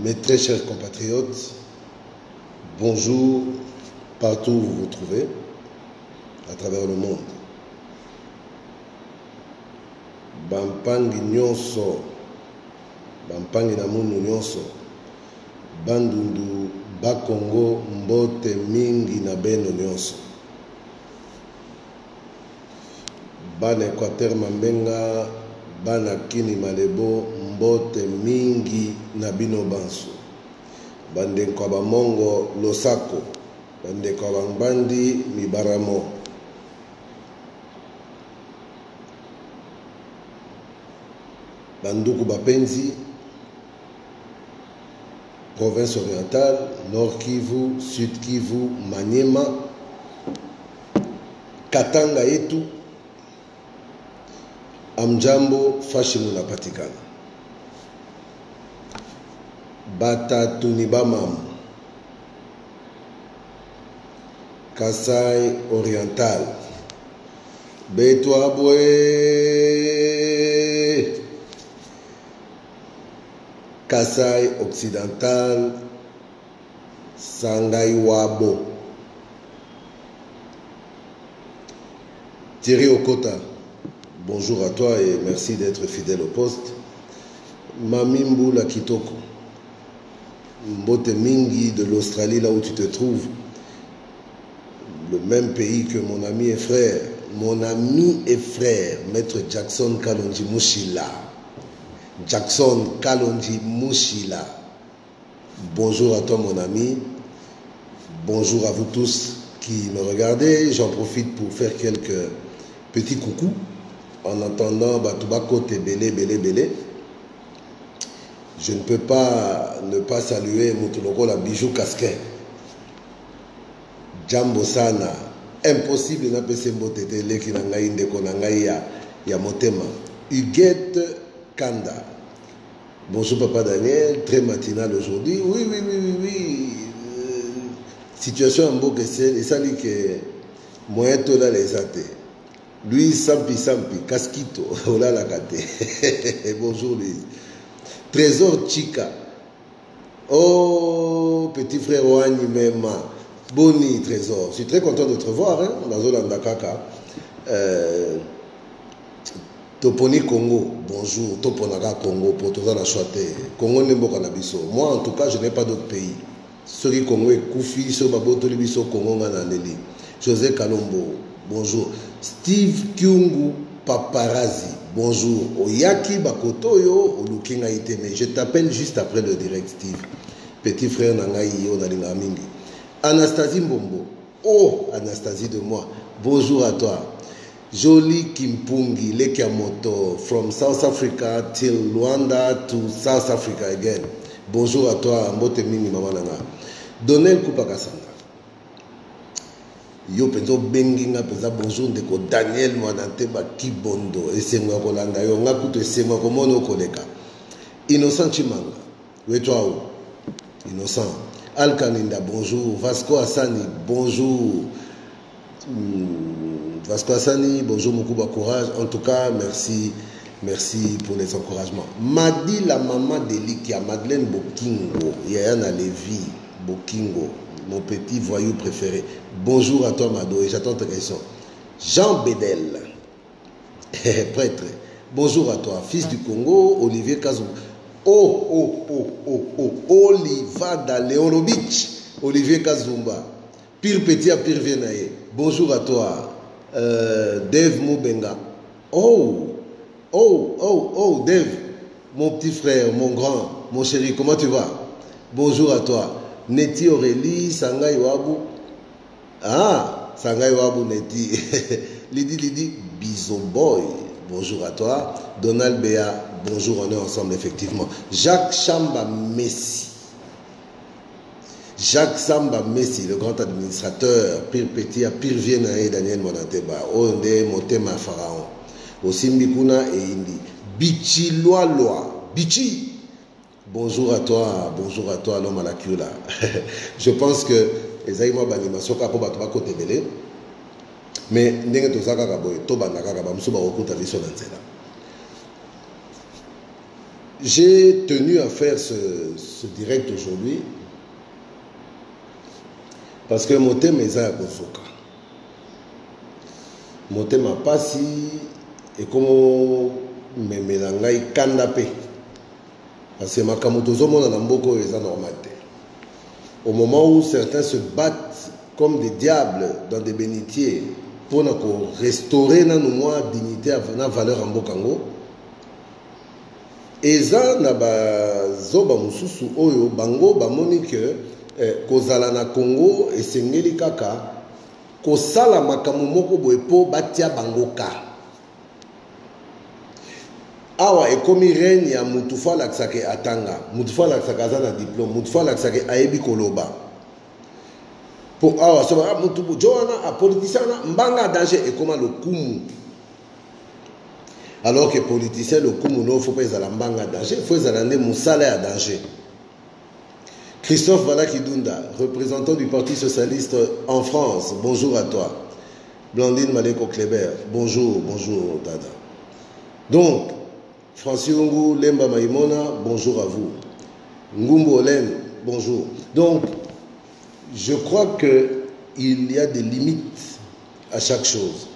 Mes très chers compatriotes, bonjour partout où vous vous trouvez à travers le monde. Bampangi nyonso, bampangi na munu nyonso, bandundu bakongo mbote mingi na beno nyonso. Bana Equateur Mambenga, bana Kini Malebo, mbote mingi na bino banso. Bande kwa bamongo losako, bande kwa bangbandi mibaramo. Banduku Bapenzi, province orientale, Nord Kivu, Sud Kivu, Maniema, Katanga yetu, amjambo fashi munapatikana. Batatu ni bamamu, Kasai oriental, beto abwe, Kasai occidental, Sangai Wabo, Thierry Okota, bonjour à toi et merci d'être fidèle au poste. Mamimbu la Kitoko, Mbote Mingi de l'Australie, là où tu te trouves, le même pays que mon ami et frère, Maître Jackson Kalonji Mushila. Jackson Kalonji Mushila. Bonjour à toi mon ami, bonjour à vous tous qui me regardez. J'en profite pour faire quelques petits coucous en entendant Batubako Tebele Bele Bele. Je ne peux pas ne pas saluer Moutuloko la bijou casquet. Jambo Sana, impossible na pese mbotete leki na ngai ndeko na ngai ya motema. Huguette Kanda. Bonjour Papa Daniel, très matinal aujourd'hui. Oui. Situation en beau que c'est, et ça dit que moyen to là les athées. Lui Sampi Casquito, ola la kate. Bonjour Louise. Trésor Chica. Oh, petit frère Wani Mema. Boni Trésor. Je suis très content de te revoir, hein, dans Zolanda Kaka. Toponi Congo, bonjour. Toponaka Congo, pour tout ça, la choité. Congo Nembo Kanabiso. Moi, en tout cas, je n'ai pas d'autre pays. Sori Congo et Koufi, Sobabo Tolibiso, Congo Mananeli. José Kalombo, bonjour. Steve Kyungu Paparazzi, bonjour. Oyaki Bakotoyo, Olukinga Iteme. Je t'appelle juste après le direct, Steve. Petit frère Nangaï Yo Nalinga Mingi. Anastasie Mbombo. Oh, Anastasie de moi. Bonjour à toi. Jolie Kimpungi, Lekiamoto, from South Africa till Luanda to South Africa again. Bonjour à toi, Mbote Mini Mamananga. Donel Kupakasanga. Yo penzo benginga penza bonjour ndeko Daniel Mwanante Kibondo. Esenga kolanda yo ngakuto esenga komono koleka. Innocent Chimanga. Wetwao. Innocent. Alkaninda, bonjour. Vasco Assani, bonjour. Vasco Assani, bonjour, Moukouba Courage. En tout cas, merci pour les encouragements. Madi, la maman d'Elikia, Madeleine Bokingo, Yayana Lévi, Bokingo, mon petit voyou préféré. Bonjour à toi, Mado, et j'attends ta question. Jean Bédel, prêtre. Bonjour à toi, fils du Congo, Olivier Kazou. Olivada Leonovitch, Olivier Kazumba, pire petit à pire viennaye. Bonjour à toi, Dave Moubenga. Dave, mon petit frère, mon grand, mon chéri, comment tu vas? Bonjour à toi, Neti Aurélie, Sangai Wabu. Ah, Sangai Wabu Neti. Lidi, Bizo Boy. Bonjour à toi. Donald Béa, bonjour, on est ensemble effectivement. Jacques Samba Messi. Jacques Samba Messi, le grand administrateur, pire petit à pire viennaye, Daniel Monateba, Onde Motema Pharaon. Osimbikuna et Indi. Bichi Loa. Bichi. Bonjour à toi, l'homme à la queue là. Je pense que les aïma banima soka po batuba kote belé. Mais ndenge tozaka kaboy to bandaka ka bamsuba okuta biso na nzela. J'ai tenu à faire ce direct aujourd'hui parce que mon thème est à Kozoka. Mon thème a passé et comme me mélangai kandapé. Parce que ma kamotozo mon anamboko est normal. Au moment où certains se battent comme des diables dans des bénitiers pour restaurer na nous dignité na valeur en bokango. Eza na bazoba mususu oyo bango bamoni que kozala na Congo esengeli kaka kosala makambo moko boye po batia bango ka. Awa ekomi règne ya mutufa laksake atanga, mutufa laksake aza na diplôme, mutufa laksake ayebi koloba. Po awa soba mutubu joana a politicien na mbanga danger ekoma lokumu. Alors que politicien le kumu no faut pas ezala mbanga danger, faut ezala nde musala ya danger. Christophe Valakidunda, représentant du Parti Socialiste en France, bonjour à toi. Blandine Maleko Kleber, bonjour, bonjour Dada. Donc, Francis Lungu Lemba Maïmona, bonjour à vous. Ngumbo Olen, bonjour. Donc, je crois qu'il y a des limites à chaque chose.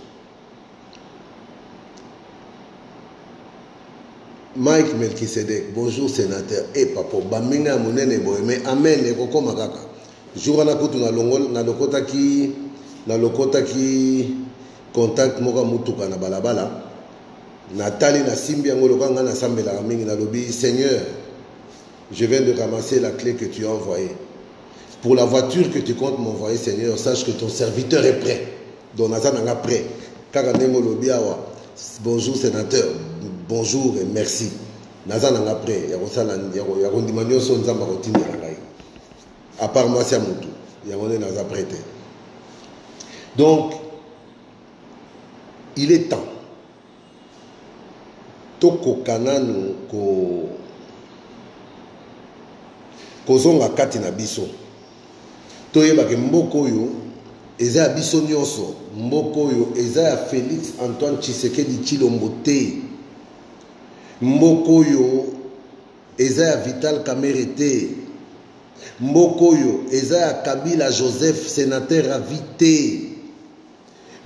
Mike Melkisedek, bonjour sénateur. Eh papa, baminga monene boy, mais amen et koko makaka. Jour na kutu na longol na lokota ki contact moka mutuka na balabala. Natali na simbi ngolo kanga na sambela mingi na lobby. Seigneur, je viens de ramasser la clé que tu as envoyée. Pour la voiture que tu comptes m'envoyer, Seigneur, sache que ton serviteur est prêt. Donc nazana prêt. Kaka nengo lobby awa. Bonjour sénateur. Bonjour et merci. Nazana après, il y a un dimanche son zamba rotine la gaï. À part moi c'est mutu, il y a un naza prêté. Donc il est temps. Toko kananu ko zonga kati na biso. Toyeba ke mboko yo eza biso nyonso, mboko yo eza Félix Antoine Tshisekedi Tshilombo te. Mboko yo eza ya Vital Kamerhe te. Mboko yo eza ya Kabila Joseph sénateur à vite.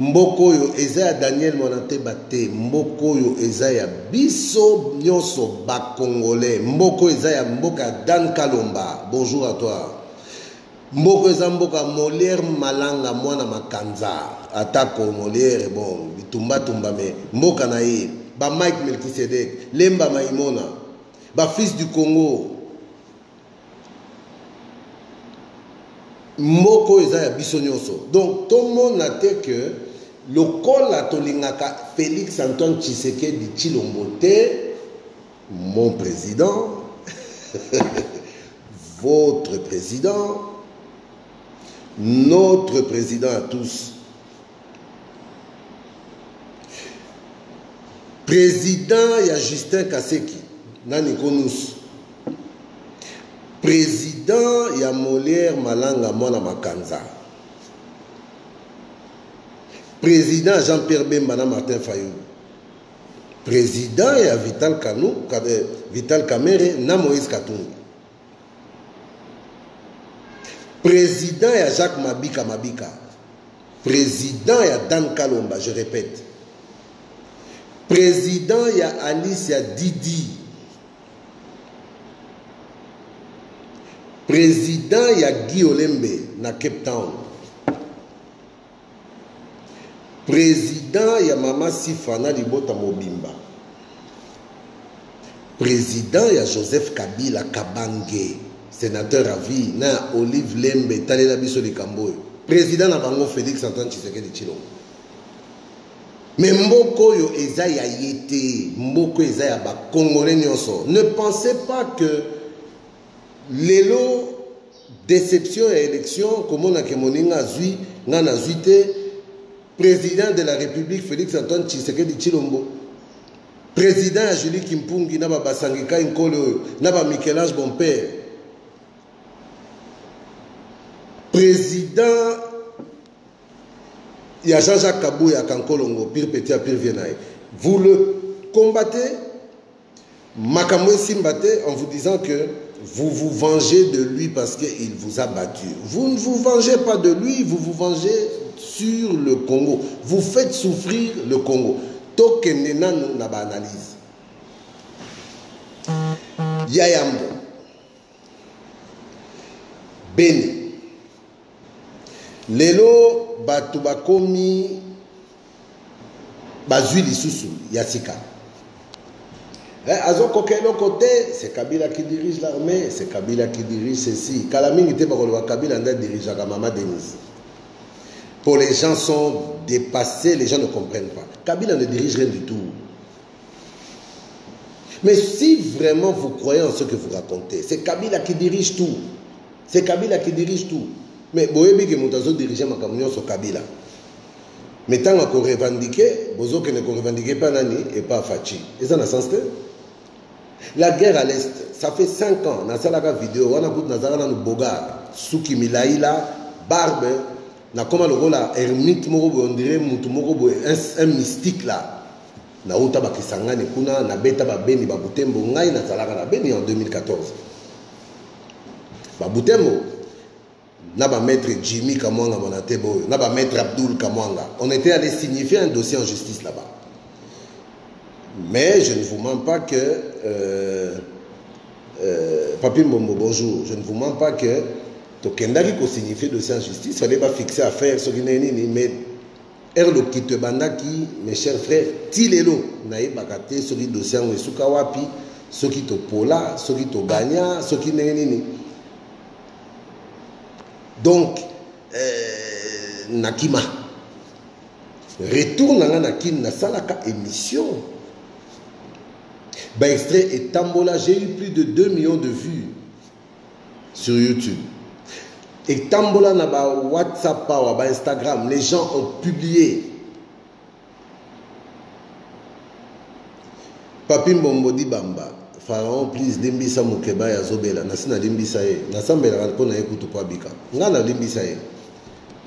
Mboko yo eza ya Daniel Mwanateba te. Mboko yo eza ya biso nyonso ba Congolais. Mboko eza ya mboka Dan Kalomba. Bonjour à toi. Mboko eza mboka Molière Malanga mwana makanza. Atako Molière bon bitumba tumba me mboka na ye. Ba Mike Melkisedek, Lemba Maïmona, ba fils du Congo. Moko eza ya biso nyonso. Donc tout le monde a dit que le col a tolingaka Félix Antoine Tshisekedi Tshilombo te, mon président, votre président, notre président à tous. Président, il y a Justin Kaseki, Nani Konous. Président, il y a Molière Malanga Mwana Makanza. Président, Jean-Pierre Bemba Martin Fayou. Président, il y a Vital Kamerhe na Moïse Katumbi. Président, il y a Jacques Mabika. Président, il y a Dan Kalomba, je répète. Président, il y a Alice, il y a Didi. Président, il y a Guy Olembe, na Cape Town. Président, il y a Mama Sifana Libota Mobimba. Président, il y a Joseph Kabila Kabange, sénateur à vie, na Olive Lembe, Talela Biso Likamboy. Président, na Bango Félix Antoine Tshisekedi Tshilombo. Mais mboko yo eza ya yete, mboko eza ya ba Congolais nyonso. Ne pensez pas que lelo déception et élection comme on a que moninga zui ngana zuite président de la République Félix Antoine Tshisekedi Tshilombo. Président à Julie Kimpungi na ba Basangika Nkolo na ba Michel-Ange Bonpère. Président il y a Jean-Jacques Kabouya Kankolongo, pire petit à pire viennaille. Vous le combattez Makamwe Simbate en vous disant que vous vous vengez de lui parce qu'il vous a battu. Vous ne vous vengez pas de lui, vous vous vengez sur le Congo. Vous faites souffrir le Congo. Tokenena na ba analyse. Yayambo. Beni. Lelo batu bakomi bazui lisusu yasika. Azo kokelo côté, c'est Kabila qui dirige l'armée, c'est Kabila qui dirige ceci. Kalamingi te bakolo Kabila nda dirige Mama Denise. Pour les gens sont dépassés, les gens ne comprennent pas. Kabila ne dirige rien du tout. Mais si vraiment vous croyez en ce que vous racontez, c'est Kabila qui dirige tout. C'est Kabila qui dirige tout. Mais boyebi ke mutazo diriger makamyo sur Kabila. Mais tant qu'on revendique, bozo que ne revendique pas Nani et pas Fachi. Et ça n'a sens que la guerre à l'Est, ça fait 5 ans. Dans cette vidéo, on a vu Nazara dans Boga, Suki Milaïla, Barbe, na comme le rôle à ermite moko, on dirait un mystique là. Na uta bakisanga ne kuna na beta ba beni ba butembo ngai na salaka na beni en 2014. Ba butembo na ba maître Jimmy Kamwanga Monatebo, na ba maître Abdul Kamwanga. On était allé signifier un dossier en justice là-bas. Mais je ne vous mens pas que Papi Mbombo, bonjour. Je ne vous mens pas que Tokendaki ko signifier dossier en justice, il fallait pas fixer affaire sur Guinéeni, mais Erlo Kite Bandaki, mes chers frères, Tilelo, naïe bakate, sur le dossier en Sukawapi, ceux qui te pola, ceux qui te gagna, ceux qui n'enini. Donc, Nakima, retourne à Nakin, na salaka émission. Ben, extrait et Tambola, j'ai eu plus de 2 millions de vues sur YouTube. Et Tambola na ba WhatsApp, ba Instagram, les gens ont publié. Papi Mbombo di Bamba, Pharaon, please, limbisa mukeba ya zobela. Nasina limbisa ye. Nasambela rapona ekutu pa bika. Ngana limbisa ye.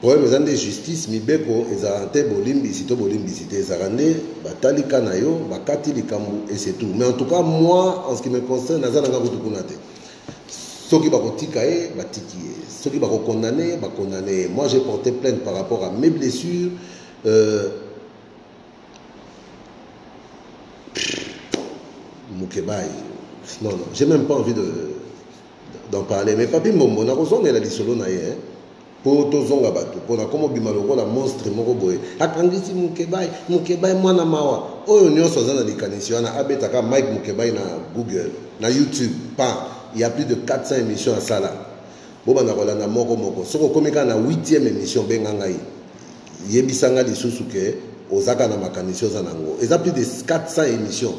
Problème ezande justice mibeko ezarante bolimbisi to bolimbisi te ezarande batalika na yo bakati likambu et c'est tout. Mais en tout cas moi en ce qui me concerne nazana nga kutu kuna te. Soki bakotika e batiki ye. Soki bako condamné ba condamné. Moi j'ai porté plainte par rapport à mes blessures Mukebai. Non, j'ai même pas envie d'en parler. Mais Papi Mbombo, on a raison de la lisolo na ye. Pour tozonga bato, pour na komo bimaloko la monstre moko boye. Akangisi Mukebai mwana mawa. Oyo nyonso zana likanisi wana abetaka Mike Mukebai na Google, na YouTube. Il y a plus de 400 émissions à ça là. Boba na kolanda moko moko. Soko komika na 8e émission bengangai. Yebisanga lisusu ke ozaka na makanisi ozanango. Il y a plus de 400 émissions.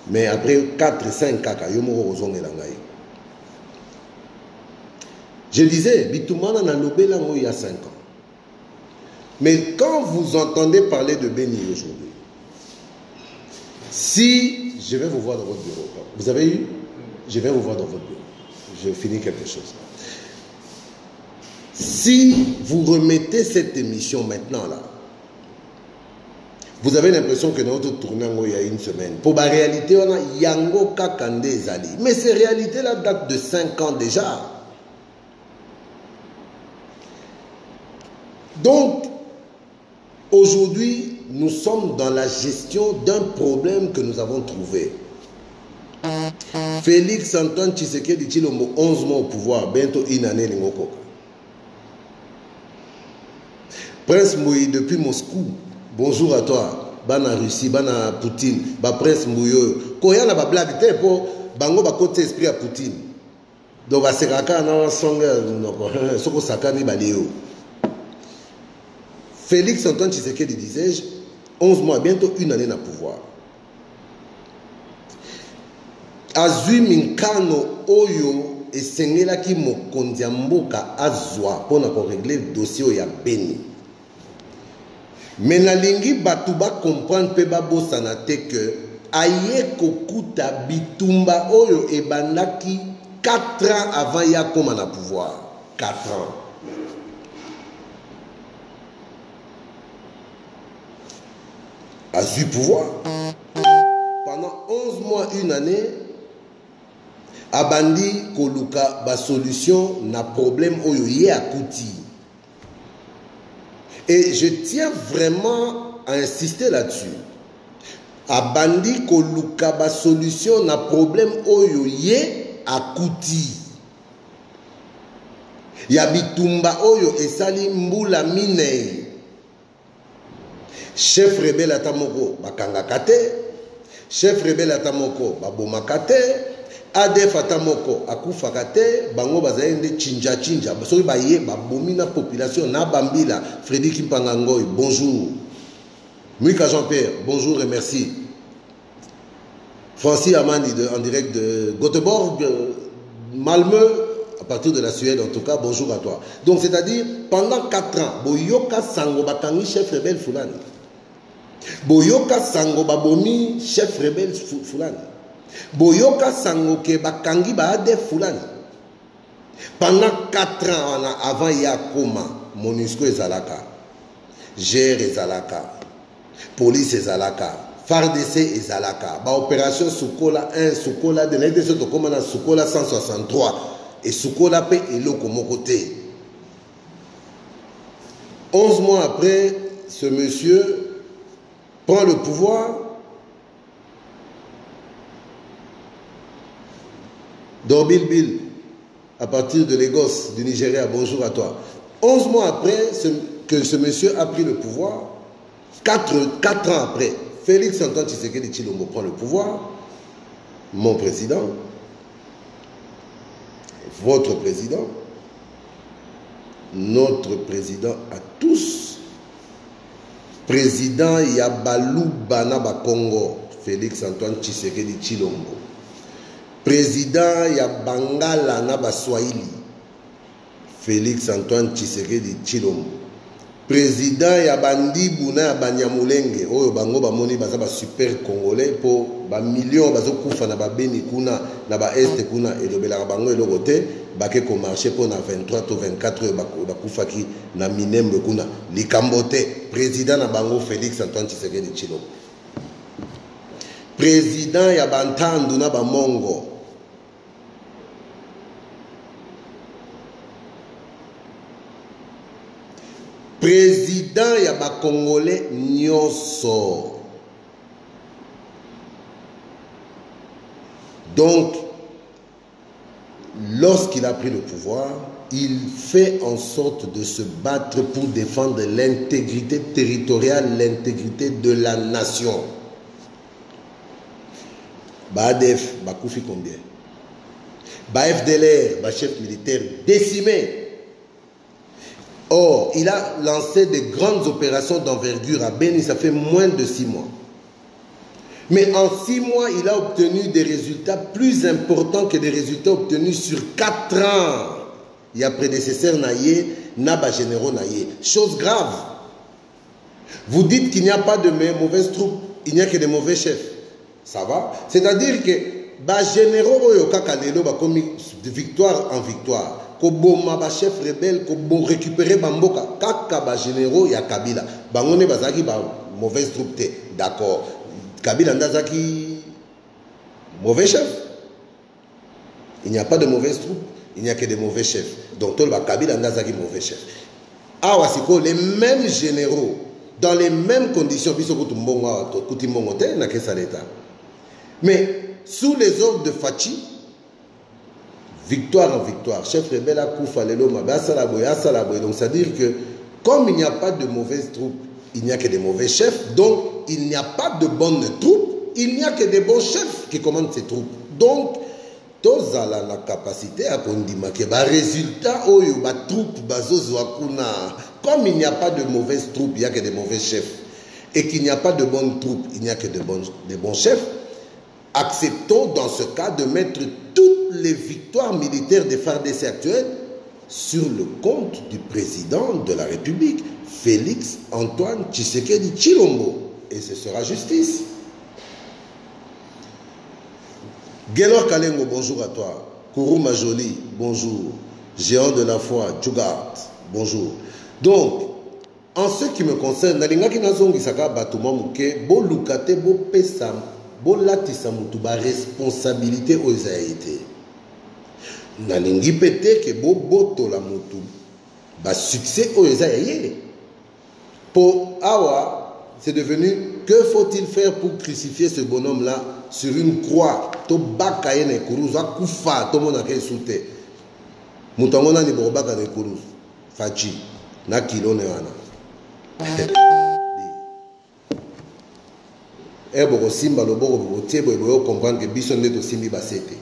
Mais après 4-5 kaka, yomoko ozongela ngai. Je disais, Bitumana n'a lobé là il y a 5 ans. Mais quand vous entendez parler de Béni aujourd'hui, si je vais vous voir dans votre bureau, vous avez eu, je vais vous voir dans votre bureau, je finis quelque chose. Si vous remettez cette émission maintenant là, vous avez l'impression que notre tournant il y a 1 semaine. Pour la réalité, on a Yango Kakande Zali. Mais ces réalités-là datent de 5 ans déjà. Donc, aujourd'hui, nous sommes dans la gestion d'un problème que nous avons trouvé. Félix Antoine Tshisekedi dit 11 mois au pouvoir, bientôt 1 année. Prince Moui depuis Moscou, bonjour à toi. Bana Russie, Bana Poutine, ba Prince Mouyo. Koya na ba blague te po bango ba côté esprit à Poutine. Donc ba sekaka na songa noko soko sakani balio. Félix Antoine Tshisekedi disais-je 11 mois bientôt 1 année na pouvoir. Azui minkano oyo esengela ki mokonzi ya mboka azwa pona ko régler dossier ya Beni. Mais nalingi batuba comprendre pe babosana te que aye kokuta bitumba oyo ebandaki 4 ans avant ya koma na pouvoir. 4 ans. A su pouvoir. mois, une année, abandi koluka ba solution na problème oyo ye akuti. Et je tiens vraiment à insister là-dessus. Abandi koluka ba solution na problème oyo ye akuti. Ya bitumba oyo esali mbula minei. Chef rebelle atamoko bakangaka te, chef rebelle atamoko babomaka te, ADF atamoko akufaka te, bango bazali nde chinja chinja, soki baye babomi na population na bambila. Frédéric Mpangangoy, bonjour. Mouika Jean-Pierre, bonjour et merci. Francis Amandi en direct de Göteborg, Malmö, à partir de la Suède en tout cas, bonjour à toi. Donc c'est-à-dire, pendant 4 ans, Boyoka Sango bakangi chef rebelle Fulani. Boyoka Sango babomi chef rebelle Fulani. Boyoka Sango ke bakangi ba ADF Fulani. Pendant 4 ans avant Yakoma, MONUSCO ezalaka, GR ezalaka, police ezalaka, FARDC ezalaka, ba opération Sukola 1, Sukola 2, l'ADC de Komana Sukola 163 et Sukola P et Lokomokote. 11 mois après, ce monsieur prend le pouvoir. Dorbil Bill, à partir de Lagos, du Nigeria, bonjour à toi. 11 mois après que ce monsieur a pris le pouvoir, 4 ans après, Félix Antoine Tshisekedi Tshilombo prend le pouvoir, mon président, votre président, notre président à tous, président Yabalou Banaba Congo, Félix Antoine Tshisekedi Tshilombo, président Yabangala Naba Swahili, Félix Antoine Tshisekedi Tshilombo, président Yabandi Bouna Yabanyamulenge, oyo bango bamoni baza ba super congolais po ba millions bazo kufa na ba beni kuna na ba est kuna elobela bango eloko te bake ko marché po na 23 to 24 bakufaki na minembe kuna likambo te. Président na bango Félix Antoine Tshisekedi Tshilombo, président ya bantandu na bamongo, président ya ba Congolais nyonso. Donc, lorsqu'il a pris le pouvoir, il fait en sorte de se battre pour défendre l'intégrité territoriale, l'intégrité de la nation. Badef, Bakoufi combien? FDLR, chef militaire décimé. Or, il a lancé des grandes opérations d'envergure à Beni, ça fait moins de 6 mois. Mais en 6 mois, il a obtenu des résultats plus importants que des résultats obtenus sur 4 ans. Il y a prédécesseur Naye, Naba généraux Naye. Chose grave. Vous dites qu'il n'y a pas de mauvaises troupes, il n'y a que des mauvais chefs. Ça va? C'est-à-dire que les généraux comme de victoire en victoire. Koboma ba chef rebelle, kobo récupérer Bamboka. Kaka ba généraux ya Kabila. Bangone bazaki ba mauvaise troupe. D'accord. Kabila Ndazaki, mauvais chef. Il n'y a pas de mauvaises troupes, il n'y a que des mauvais chefs. Donc, Kabila Ndazaki, mauvais chef. Awasiko, les mêmes généraux, dans les mêmes conditions, mais sous les ordres de Fachi, victoire en victoire, chef rebelle à Koufa, Lelo, Mabasalaboy. Donc, c'est-à-dire que, comme il n'y a pas de mauvaises troupes, il n'y a que des mauvais chefs, donc il n'y a pas de bonnes troupes, il n'y a que des bons chefs qui commandent ces troupes. Donc, tous ont la capacité à condimenter que les résultats, les troupes, comme il n'y a pas de mauvaises troupes, il n'y a que des mauvais chefs, et qu'il n'y a pas de bonnes troupes, il n'y a que des bons chefs, acceptons dans ce cas de mettre toutes les victoires militaires des FARDC actuelles sur le compte du président de la République, Félix Antoine Tshisekedi Tshilombo. Et ce sera justice. Guélor Kalengo, bonjour à toi. Kourou Majoli, bonjour. Géant de la foi, Djougart, bonjour. Donc, en ce qui me concerne, Nalinga Kinazongi Saka Batuma Mouke, Bo Lukate, Bo Pesa, bolatisa mutu ba responsabilité aux été. Nalingi pété que boboto la mutu ba succès aux été. Pour Awa, c'est devenu que faut-il faire pour crucifier ce bonhomme-là sur une croix? To bakaye ne kuruza kufa to mona ke soute. Mutangona ni borobaka ne kuruz. Fachi na kilo ne wana. Boko simba loboko boko tiebo ebo comprendre que biso ndeto simbi basete.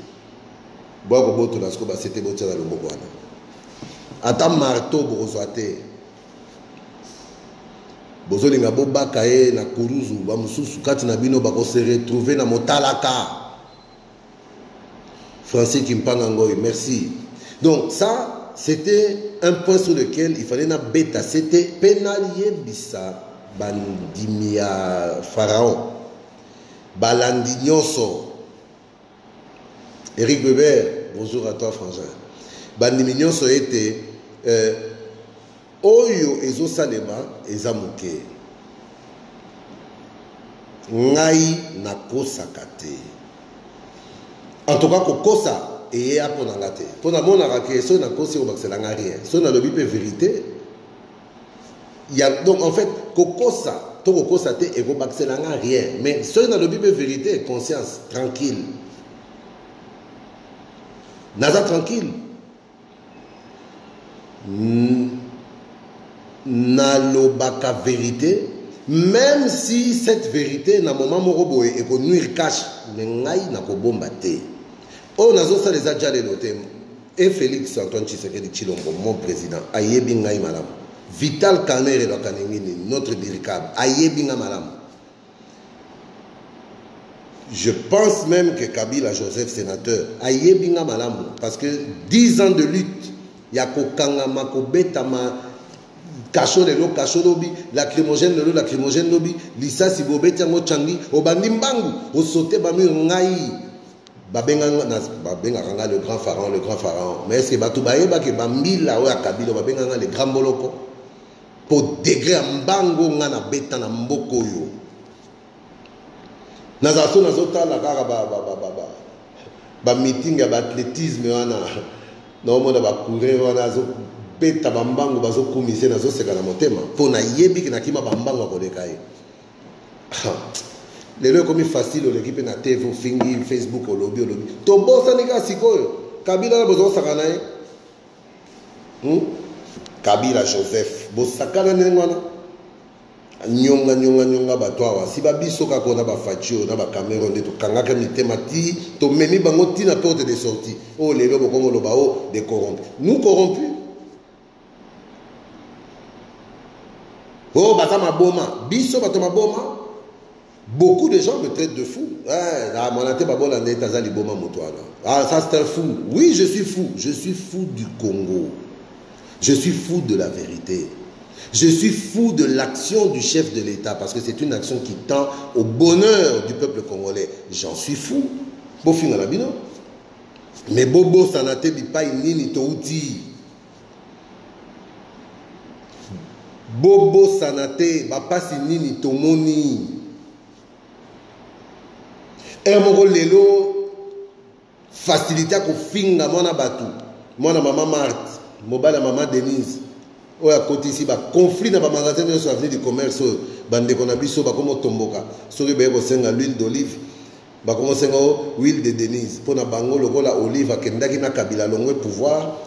Boko boto na sko basete botia na loboko wana. Ata marteau boko zoate. Bozolinga bo bakaye na kuruzu ba mususu kati na bino bako se retrouver na motalaka. Francis Kimpanga Ngoy, merci. Donc ça, c'était un point sur lequel il fallait na bêta. C'était pénalier bisa bandimia pharaon. Balandignoso. Eric Weber, bonjour à toi frangin. Bandimignoso était Oyo ezo salema ezamuke. Ngai nakosa kate. En tout cas, kokosa et a pour n'angate. Pour n'avoir n'angate, so na kosi au baxela rien. So na lobi pe vérité. Il y a donc en fait kokosa, to kokosa te et go baxela rien. Mais so na lobi pe vérité, conscience tranquille. Naza tranquille. Nalobaka vérité, même si cette vérité na moment morobo et ko nuire cache, mais ngai na ko bomba te. Oh nazo sa les adja les notem. Et Félix Antoine Tshisekedi Tshilombo, mon président, ayebi ngai malam. Vital Kamerhe do Kanengini, notre diricable, ayebi ngai malam. Je pense même que Kabila Joseph sénateur ayebi ngai malam parce que 10 ans de lutte, ya ko kangama ko betama Kacho lelo, kacho lobi, lacrymogène lelo, lacrymogène lobi, lisa si bobeti yango changi, obandi mbangu, osote bami ngai, babenga le grand pharaon, le grand pharaon. Mais est-ce que batu baeba ke bambila oya Kabila babenga le grand moloko? Pour degré mbango nga na beta na mboko yo. Nazaso nazota la kaka ba meeting ya ba athlétisme wana, na omo na ba courir wana zo beta bambango bazo kumise nazo seka na motema pona yebi ki na kima bambango koleka ye lelo komi facile l'équipe na TV fingi Facebook olobi to bosa nika sikoyo Kabila na bozo saka na ye Kabila Joseph bosakana nengwana nyonga batwa si babiso ka kona ba Facho na ba Cameroun de to kangaka mitema ti to memi bango ti na porte de sortie oh lelo bokongo loba o de corrompus nous corrompus. Oh, Batama Boma, Bisso Batama Boma, beaucoup de gens me traitent de fou. Ah, mon até Babola Netazali Boma Moutouana. Ah, ça c'est un fou. Oui, je suis fou. Je suis fou du Congo. Je suis fou de la vérité. Je suis fou de l'action du chef de l'État parce que c'est une action qui tend au bonheur du peuple congolais. J'en suis fou. Bofing Alabino. Mais Bobo Sanate Bipai Nini Touti. Bobo Sanate, Bapasi Nini Tomoni. Ermoro Lelo, facilité ko finga mona batu. Mona maman Marthe, mobile maman Denise. Oya côté ici, ba conflit na ba magasin de avenue du commerce, bande kona biso ba komo tomboka. Soki ba ko senga l'huile d'olive, ba komo senga huile de Denise. Pona bango lokola olive akendaki na Kabila longwe pouvoir.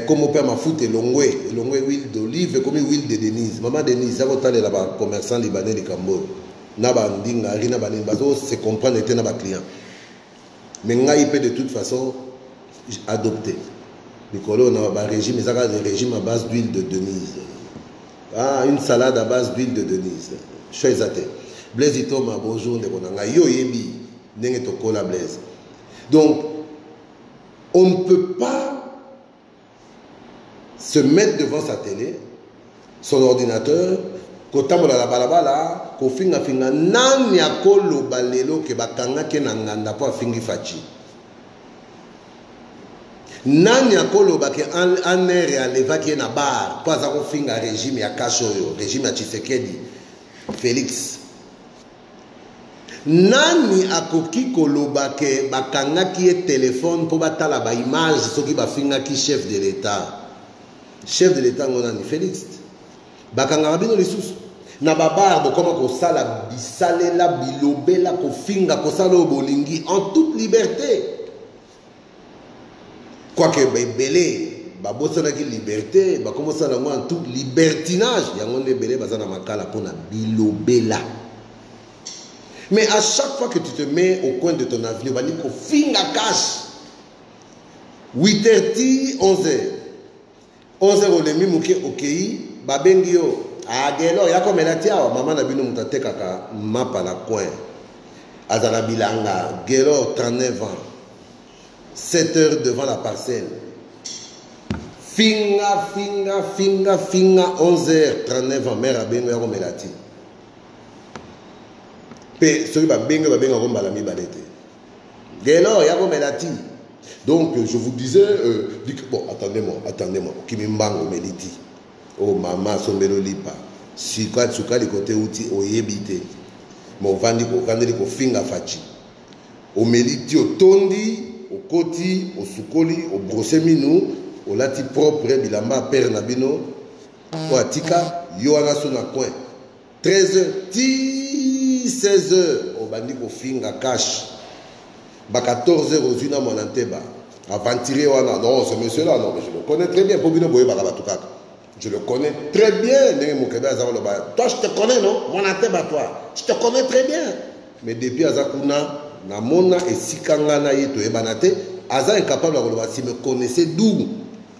Comme on peut m'afouter l'ongwe huile d'olive comme huile de Denise. Maman Denise, ça va aller là-bas, commerçant libanais de Cambo. Naba ndinga, rina banin, bazo se comprendre était naba client. Mais il peut de toute façon adopter. Nicolas, on a un régime, mais ça a un régime à base d'huile de Denise. Ah, une salade à base d'huile de Denise. Choisate. Blaise Itoma, bonjour, yo yebi, nenge tokola Blaise. Donc, on ne peut pas se mettre devant sa télé, son ordinateur, kotambola la balabala, ko finga nani akolo balelo ke bakanga ke na nganda po afingi fachi. Nani akolo bake en air ya leva ke na bar, po azako finga régime ya Kashoyo, régime ya Tshisekedi, Félix. Nani akoki koloba ke bakangaki ye téléphone pour batala ba image soki bafingaki chef de l'État. Chef de l'État ngonani Félix. Bakangaka bino lisusu. Na babar bokoma kosala bisalela bilobela kofinga kosala obolingi en toute liberté. Quoique belé babosana ki liberté bakomosala ngo en toute libertinage yango nde belé bazana makala pona bilobela. Mais à chaque fois que tu te mets au coin de ton avenue, tu vas dire que finga cash. 8h30, 11h. 11h, on est mis au Kei, Babengio. Ah, gelo, ya comme la tia, maman n'a bino mutate kaka, mapa la coin. Azala bilanga, gelo, 39 ans. 7h devant la parcelle. Finga, 11h, 39 ans, mère a bengo ya comme la tia. Donc je vous disais, bon attendez-moi, Kimimbango Meliti, oh maman Sombelo Lipa, si quoi tu as le côté outil au yébité, mon vandeli ko finga fachi, au Meliti, au tondi, au koti, au soukoli, au brossemino, au lati propre, bilamba père nabino, au atika, yoana sona coin, 13h, 16h, au bandi ko finga cash. Ba 14h aux une à mon anteba. Aventuré wana. Non, ce monsieur-là, non, mais je le connais très bien. Je le connais très bien. Toi, je te connais, non? Mon anteba, toi. Je te connais très bien. Mais depuis Azakuna, Namona et Sikangana Yeto et Banate, Aza est incapable de le s'il me connaissait d'où.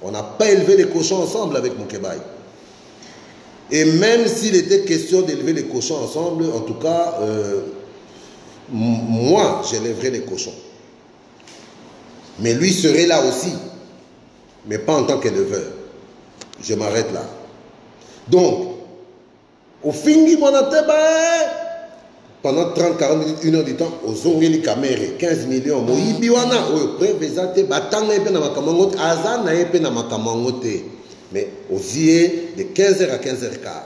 On n'a pas élevé les cochons ensemble avec mon Kebaï. Et même s'il était question d'élever les cochons ensemble, en tout cas, moi, j'élèverai les cochons. Mais lui serait là aussi. Mais pas en tant qu'éleveur. Je m'arrête là. Donc, au fin du pendant 30, 40 minutes, 1 heure du temps, aux ongeli kamere, 15 millions, moyibiwana, prévésate, batanga epe na makamangote, azana epe na makamangote. Mais aux yeux de 15h à 15h15.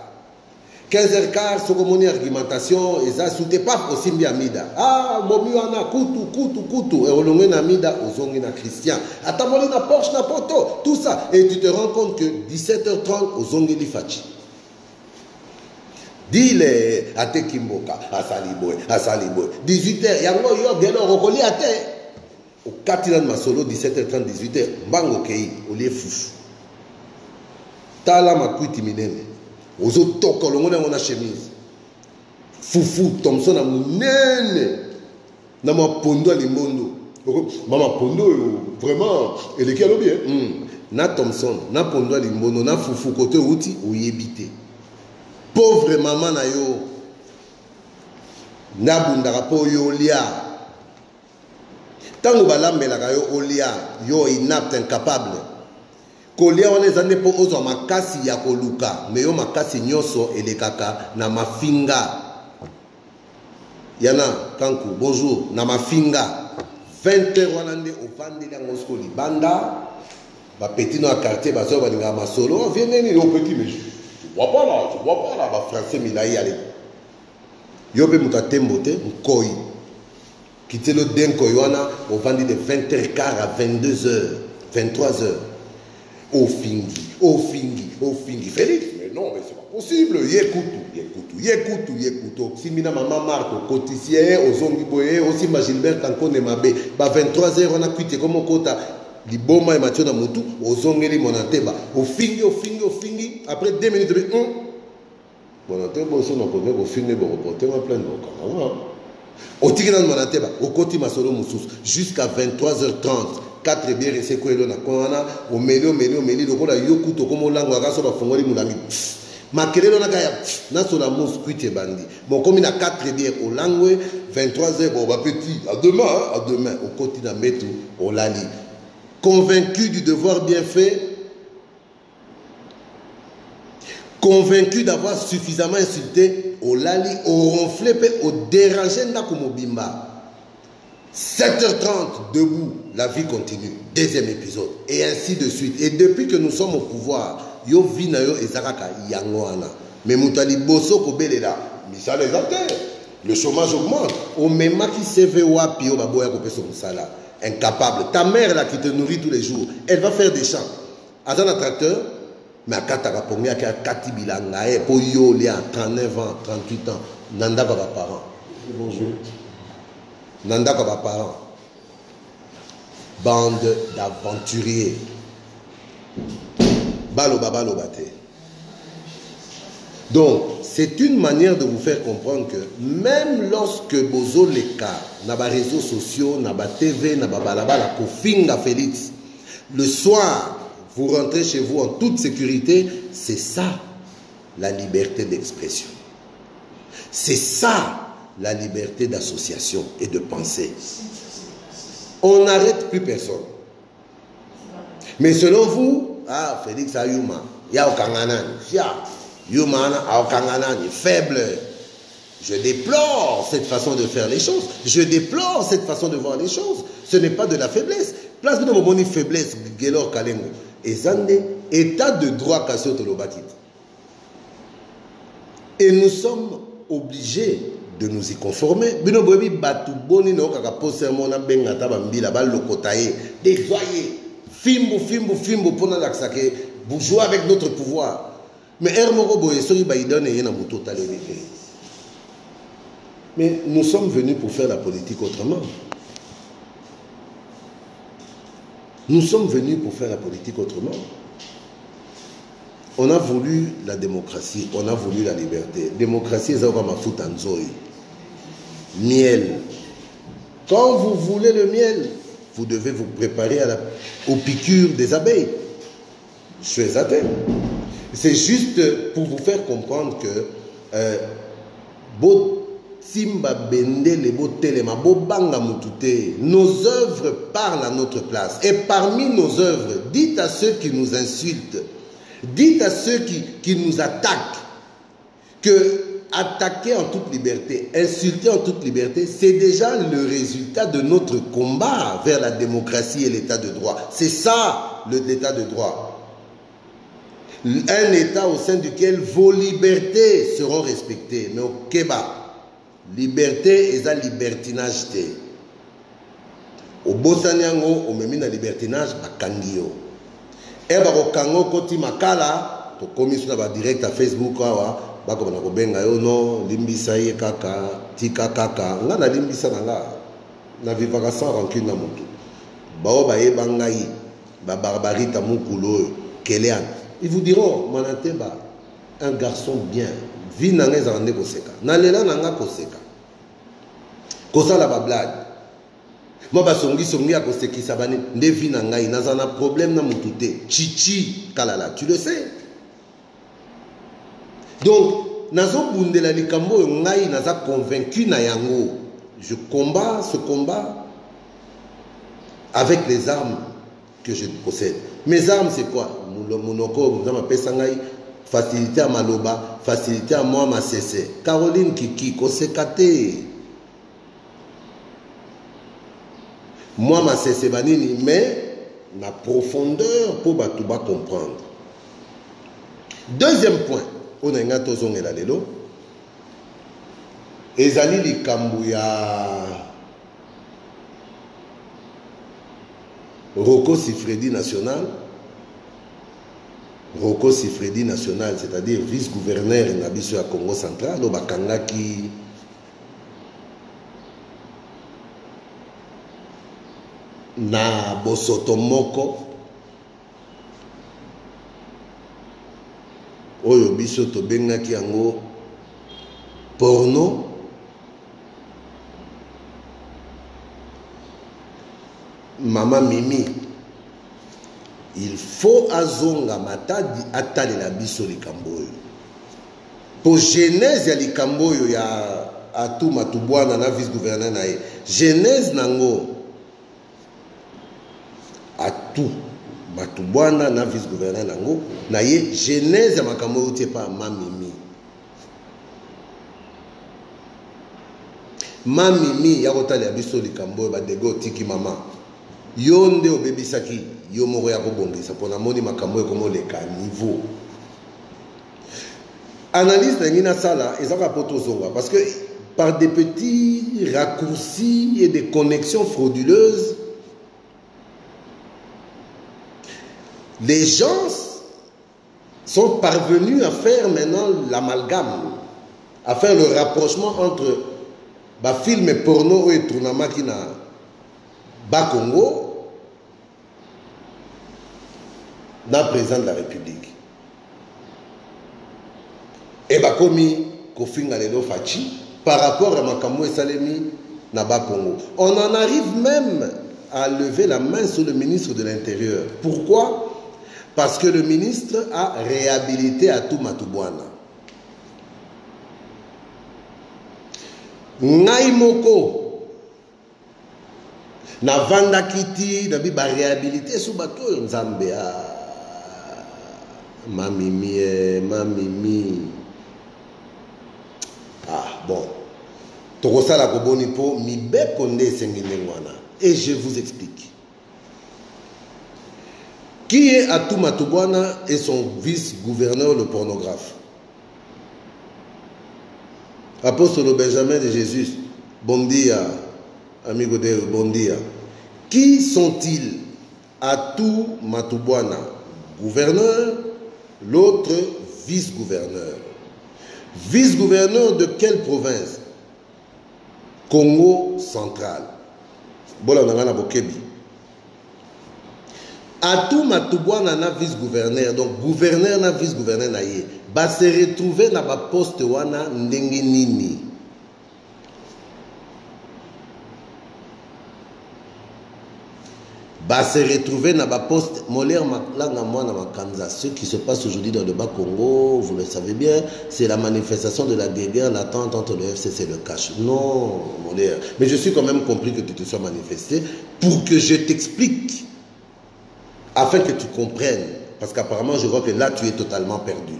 15h15, ce qu'on a argumentation, et ça, c'était pas possible à Mida. Ah, Momiwana, Koutou, et on a Mida, aux ongles na Christian. Atamoli na Porsche, na Poto, tout ça. Et tu te rends compte que 17h30, aux ongles li Fachi. Dis-le, à te Kimboka, à Saliboy. 18h, yango yo, gelo, rokoli à te. Au 4h de ma solo, 17h30, 18h, Bango Kei, au lieu fou. Tala ma kuiti minene. Ozo toko longo na chemise. Fufu Thompson na munene. Na ma pondo limbondo. Mama pondo vraiment elle est quelle bien. Na Thompson, na pondo limbondo, na fufu côté outi oyebité. Pauvre maman na yo. Na bundaka po yo lia. Tango balambela ka yo olia, yo inapte incapable. Kolia wana ezande po ozo makasi ya koluka meyo makasi nyoso elekaka na mafinga yana kanku bonjour na mafinga 20h wana nde ofandeli yango siko libanda ba petit na quartier bazo balinga masolo vient nini au petit mais je vois pas là ba français milai allez yo pe mutatembo te nkoi kitelo denko wana ofandi de 20h15 à 22h 23h. Au fingi. Félix, mais non, mais c'est pas possible. Yekutu. Simina maman Marco, Cotissier, Ozongi Boye, aussi ma Gilbert Tankone Mabe. Bah 23h, on a quitté comme on quota. Liboma et Mathieu Namutu, Ozongeli Monanteba. Au fingi. Après 2 minutes, Monanteba, on connaît, au fingi, bon, reporter en plein de au Tiginan Monanteba, au Koti Masolo Moussous, jusqu'à 23h30. 4 bières et c'est quoi le nakona au mélio le kola yokuto comme lango akaso ba fongoli mulangi makelelo na kaya na so la mousse kuite bandi bon comme il a 4 bières au lango 23h bon ba petit à demain au continent metu au lali convaincu du devoir bien fait, convaincu d'avoir suffisamment insulté au lali au ronflé au dérangé ndakumobimba. 7h30, debout, la vie continue. Deuxième épisode. Et ainsi de suite. Et depuis que nous sommes au pouvoir, yo vina yo ezakaka yangoana. Mais moutali bosso ko belela. Misa les até. Le chômage augmente. Au même qui CV wapi au baboya ko peso musala. Incapable. Ta mère là qui te nourrit tous les jours, elle va faire des champs. Dans un tracteur, mais à Katara pour moi, à Katibilanga, pour Yoli à 39 ans, 38 ans, Nanda va parent. Bonjour. Nanda va parent. Bande d'aventuriers. Balo balo bate. Donc, c'est une manière de vous faire comprendre que même lorsque Bozo Leka, n'a pas réseaux sociaux, n'a pas TV, n'a pas balabala, Kofinga Félix, le soir, vous rentrez chez vous en toute sécurité, c'est ça la liberté d'expression. C'est ça la liberté d'association et de penser. On n'arrête plus personne. Mais selon vous, ah, Félix Ayuma, ya Okanganan, ya Yumana Aokanganan, faible. Je déplore cette façon de faire les choses. Je déplore cette façon de voir les choses. Ce n'est pas de la faiblesse. Place de mon faiblesse, Gelor Kalengo. Et Zande, état de droit Kassio Tolobakit. Et nous sommes obligés de nous y conformer. Bino Bobi Batuboni no Kakaposer Mona Bengata Bambila Balokotae. Dévoyez. Fimbo, pour l'accès. Vous jouez avec notre pouvoir. Mais mais nous sommes venus pour faire la politique autrement. Nous sommes venus pour faire la politique autrement. On a voulu la démocratie, on a voulu la liberté. Démocratie, c'est ma fout en zoï. Miel. Quand vous voulez le miel, vous devez vous préparer aux piqûres des abeilles. Je suis athée. C'est juste pour vous faire comprendre que nos œuvres parlent à notre place. Et parmi nos œuvres, dites à ceux qui nous insultent, dites à ceux qui nous attaquent, que attaquer en toute liberté, insulter en toute liberté, c'est déjà le résultat de notre combat vers la démocratie et l'état de droit. C'est ça l'état de droit. Un État au sein duquel vos libertés seront respectées. Mais au Kéba, liberté et la libertinage. Au Bossanyango, au même la libertinage, à Kangio. Et au Kango, Koti Makala, to commission direct à Facebook, bako na kobenga yo no limbisa ye kaka tika kaka nga na limbisa na vivaka sans rancune na mutu bao ba yeba ngai ba barbarita mukulo kelean. Ils vous diront, Manateba, un garçon bien, vie n'a pas de koseka. Nalela n'a koseka. Kosa la blague. Moi, songi a koseki sabani, ne vie n'a pas problème na mutute. Chichi kalala, tu le sais. Donc, nazo bundela likambo ngai naza convaincu na yango. Je combats ce combat avec les armes que je possède. Mes armes, c'est quoi? Monoko, facilité à Maloba, facilité à moi, ma cessé. Caroline Kiki, Kosekate. Moi, ma cessé, mais la profondeur pour Batouba comprendre. Deuxième point, on a un tozong et la lelo. Ezali li Kambouya Rocco Sifredi National. Rocco Sifredi National, c'est-à-dire vice-gouverneur de Congo Central, au Bakangaki. Na Bosotomoko. Oyo biso to bengaki yango porno. Maman Mimi. Il faut azonga matadi atale la biso likamboyo. Pour genèse ya likamboyo ya atu matubwana na vice-gouverneur na ye. Genèse nango atu matubwana na vice-gouverneur nango na ye genèse ya makamboyo tie pa mamimi. Mamimi ya kotale ya biso likamboyo ba dego tiki mama. Yonde obebisaki yo moko ya kobongisa pona moni makambo ekomo leka niveau. Analyse na ngina sala ezaka poto zonga parce que par des petits raccourcis et des connexions frauduleuses, les gens sont parvenus à faire maintenant l'amalgame, à faire le rapprochement entre les films porno et tournament qui na bas Congo, dans le président de la République. Et comme Kofinga Lelo Fachi, par rapport à Makamou et Salemi na bas Congo. On en arrive même à lever la main sur le ministre de l'Intérieur. Pourquoi? Parce que le ministre a réhabilité Atou Matubwana. Naimoko na vanda kiti na biba réhabilité sous bateau Nzambe mamimi. Ah bon. Tokosa la koboni po mibe konde sengilengwana. Et je vous explique. Qui est Atou Matubwana et son vice-gouverneur, le pornographe? Apôtre Benjamin de Jésus, bon dia, amigo de bon dia. Qui sont-ils? Atou Matubwana, gouverneur, l'autre vice-gouverneur. Vice-gouverneur de quelle province? Congo central. Bola nangana bokebi. Atou Matubwana na vice-gouverneur, donc gouverneur na vice-gouverneur na ye, va se retrouver na ba poste wana ndenge nini. Va se retrouver na ba poste molaire maklanga mwana makanza. Ce qui se passe aujourd'hui dans le Bas-Congo, vous le savez bien, c'est la manifestation de la guerre, l'attente entre le FCC et le cash. Non, molaire. Mais je suis quand même compris que tu te sois manifesté pour que je t'explique. Afin que tu comprennes, parce qu'apparemment je vois que là tu es totalement perdu.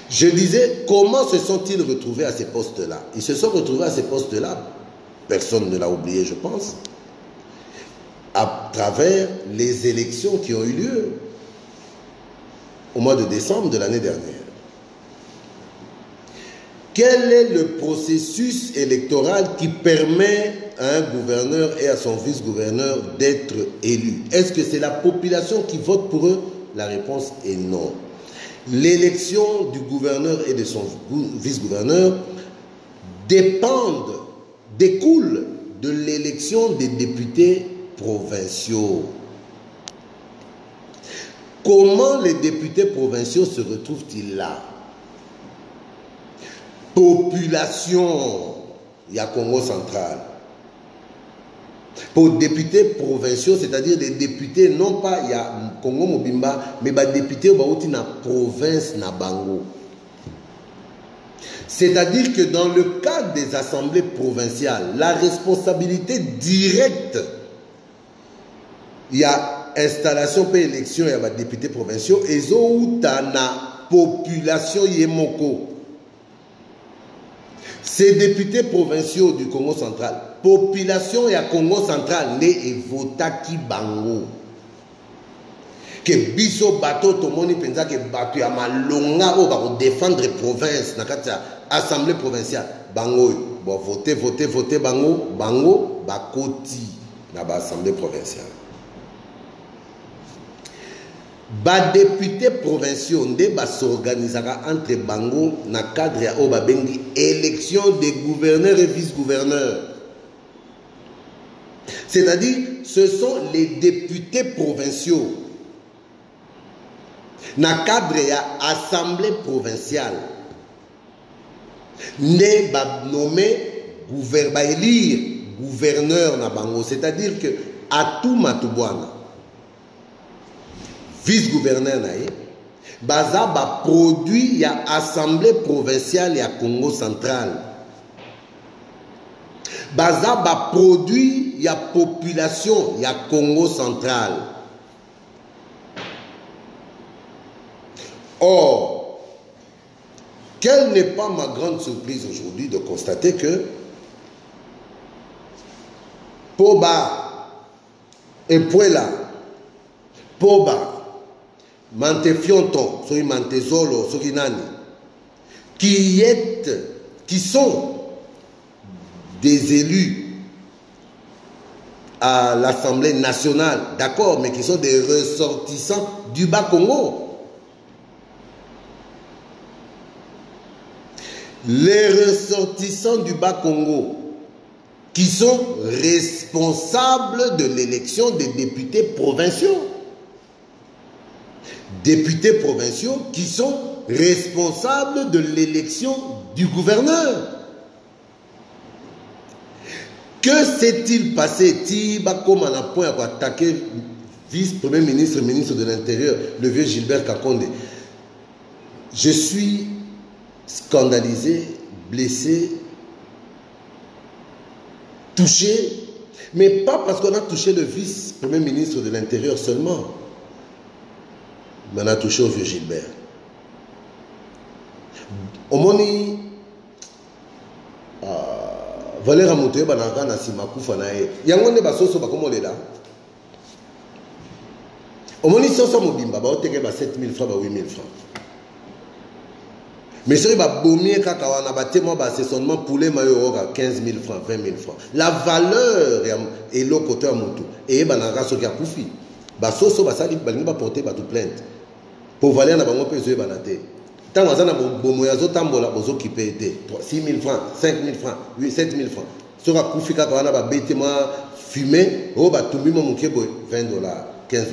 Je disais, comment se sont-ils retrouvés à ces postes-là? Ils se sont retrouvés à ces postes-là, personne ne l'a oublié je pense, à travers les élections qui ont eu lieu au mois de décembre de l'année dernière. Quel est le processus électoral qui permet à un gouverneur et à son vice-gouverneur d'être élus? Est-ce que c'est la population qui vote pour eux? La réponse est non. L'élection du gouverneur et de son vice-gouverneur découle de l'élection des députés provinciaux. Comment les députés provinciaux se retrouvent-ils là? Population, il y a Congo central. Pour députés provinciaux, c'est-à-dire des députés, non pas il y a Congo Mobimba, mais des députés qui na province na Bango. C'est-à-dire que dans le cadre des assemblées provinciales, la responsabilité directe, il y a installation et élection, il y a des députés provinciaux, et où na population yemoko. Ces députés provinciaux du Congo central, population ya Congo central, ne votaki bango. Que biso bateau tomoni penza que bateau ya malonga o ba défendre province na kati ya assemblée provinciale. Bango bon voter bango bakoti na ba assemblée provinciale. Ba députés provinciaux nde ba s'organisera entre bango na cadre ya o ba bengi élection des gouverneurs et vice-gouverneurs. C'est-à-dire ce sont les députés provinciaux na cadre ya assemblée provinciale nde ba nommer élire gouverneur na bango. C'est-à-dire que Atou Matubwana vice-gouverneur na ye, baza ba produit ya assemblée provinciale ya Congo central. Baza ba produit ya population ya Congo central. Or, quelle n'est pas ma grande surprise aujourd'hui de constater que Poba et Puela, Poba, Mante Fionton, soki Mante Zolo, soki nani, qui sont des élus à l'Assemblée nationale, d'accord, mais qui sont des ressortissants du Bas-Congo. Les ressortissants du Bas-Congo qui sont responsables de l'élection des députés provinciaux. Députés provinciaux qui sont responsables de l'élection du gouverneur. Que s'est-il passé? Tiba comme à la point à attaquer vice-premier ministre, ministre de l'Intérieur, le vieux Gilbert Kakonde. Je suis scandalisé, blessé, touché, mais pas parce qu'on a touché le vice-premier ministre de l'Intérieur seulement, mais on a touché au vieux Gilbert. Au moni, Valère Amouté, Bananga, Nasimakou, Fanae, Yangonde Basoso, Bakomolela. Au moni, Soso Mobimba, Baoteke, 7 000 francs, 8 000 francs. Mais si on a boumé kakawana battement assessonnement poulet mayo 15 000 francs, 20 000 francs. La valeur est l'autre côté à Moutou. Et bananga so kia koufi. Basoso basali balingi ba porter ba tout plainte. Pour valer na bango peso e banate. Tant wazana bomoyazo tambola bozo kipete. 6 000 francs, 5 000 francs, 7 000 francs. So ka koufi kakawana ba bêtement fumé, oh ba tumbi mo mukebo $20, $15.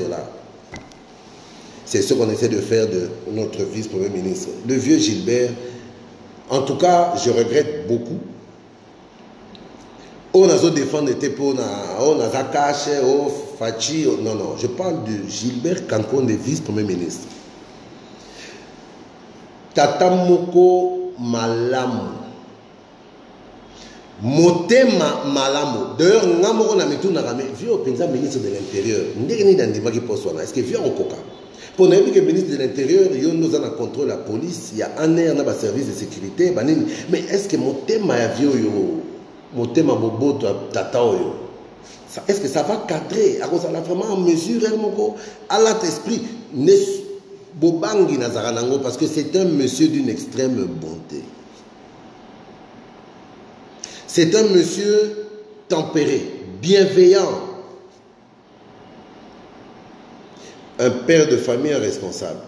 C'est ce qu'on essaie de faire de notre vice-premier ministre. Le vieux Gilbert, en tout cas, je regrette beaucoup. On a défendu on a Zakache, on Fachi, non, non, je parle de Gilbert Kakonde, vice-premier ministre. Tatamoko Malamu. Motema Malamu. D'ailleurs, on a mis tout dans la ministre de l'Intérieur. Est-ce que vieux au coca? Pour nous, le ministre de l'Intérieur, il nous a contrôlé la police, il y a un air dans le service de sécurité. Mais est-ce que mon thème a vu, mon thème a bobo, est-ce que ça va cadrer? Ça va vraiment en mesure, à l'esprit, parce que c'est un monsieur d'une extrême bonté. C'est un monsieur tempéré, bienveillant. Un père de famille responsable.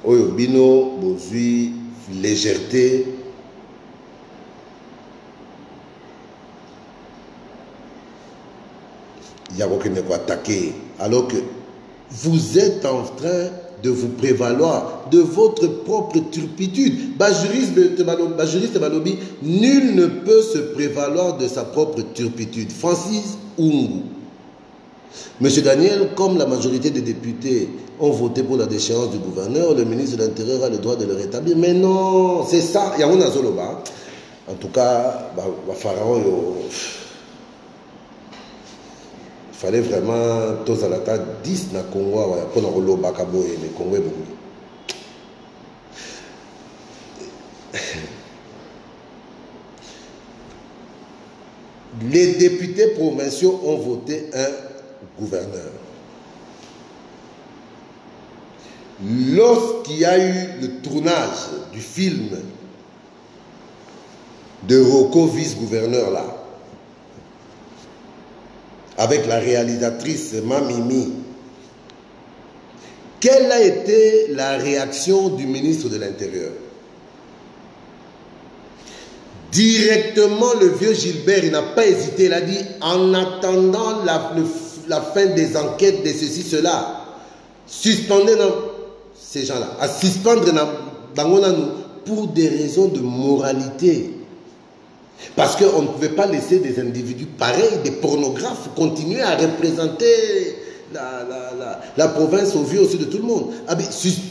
Oyobino, Bozui, légèreté. Il y a aucun quoi attaquer. Alors que vous êtes en train de vous prévaloir de votre propre turpitude. Bajuriste Balobi, nul ne peut se prévaloir de sa propre turpitude. Francis Oungu. Monsieur Daniel, comme la majorité des députés ont voté pour la déchéance du gouverneur, le ministre de l'Intérieur a le droit de le rétablir. Mais non, c'est ça. Il y a un Zoloba. En tout cas, Pharaon, il fallait vraiment tous à la table 10 na Congo pour le Bakabo et le Congo. Les députés provinciaux ont voté un gouverneur. Lorsqu'il y a eu le tournage du film de Rocco, vice-gouverneur là, avec la réalisatrice Mamimi, quelle a été la réaction du ministre de l'Intérieur? Directement, le vieux Gilbert, il n'a pas hésité, il a dit, en attendant la fin des enquêtes de ceci, cela, suspendez ces gens-là, à suspendre pour des raisons de moralité. Parce qu'on ne pouvait pas laisser des individus pareils, des pornographes, continuer à représenter la province au vu aussi de tout le monde.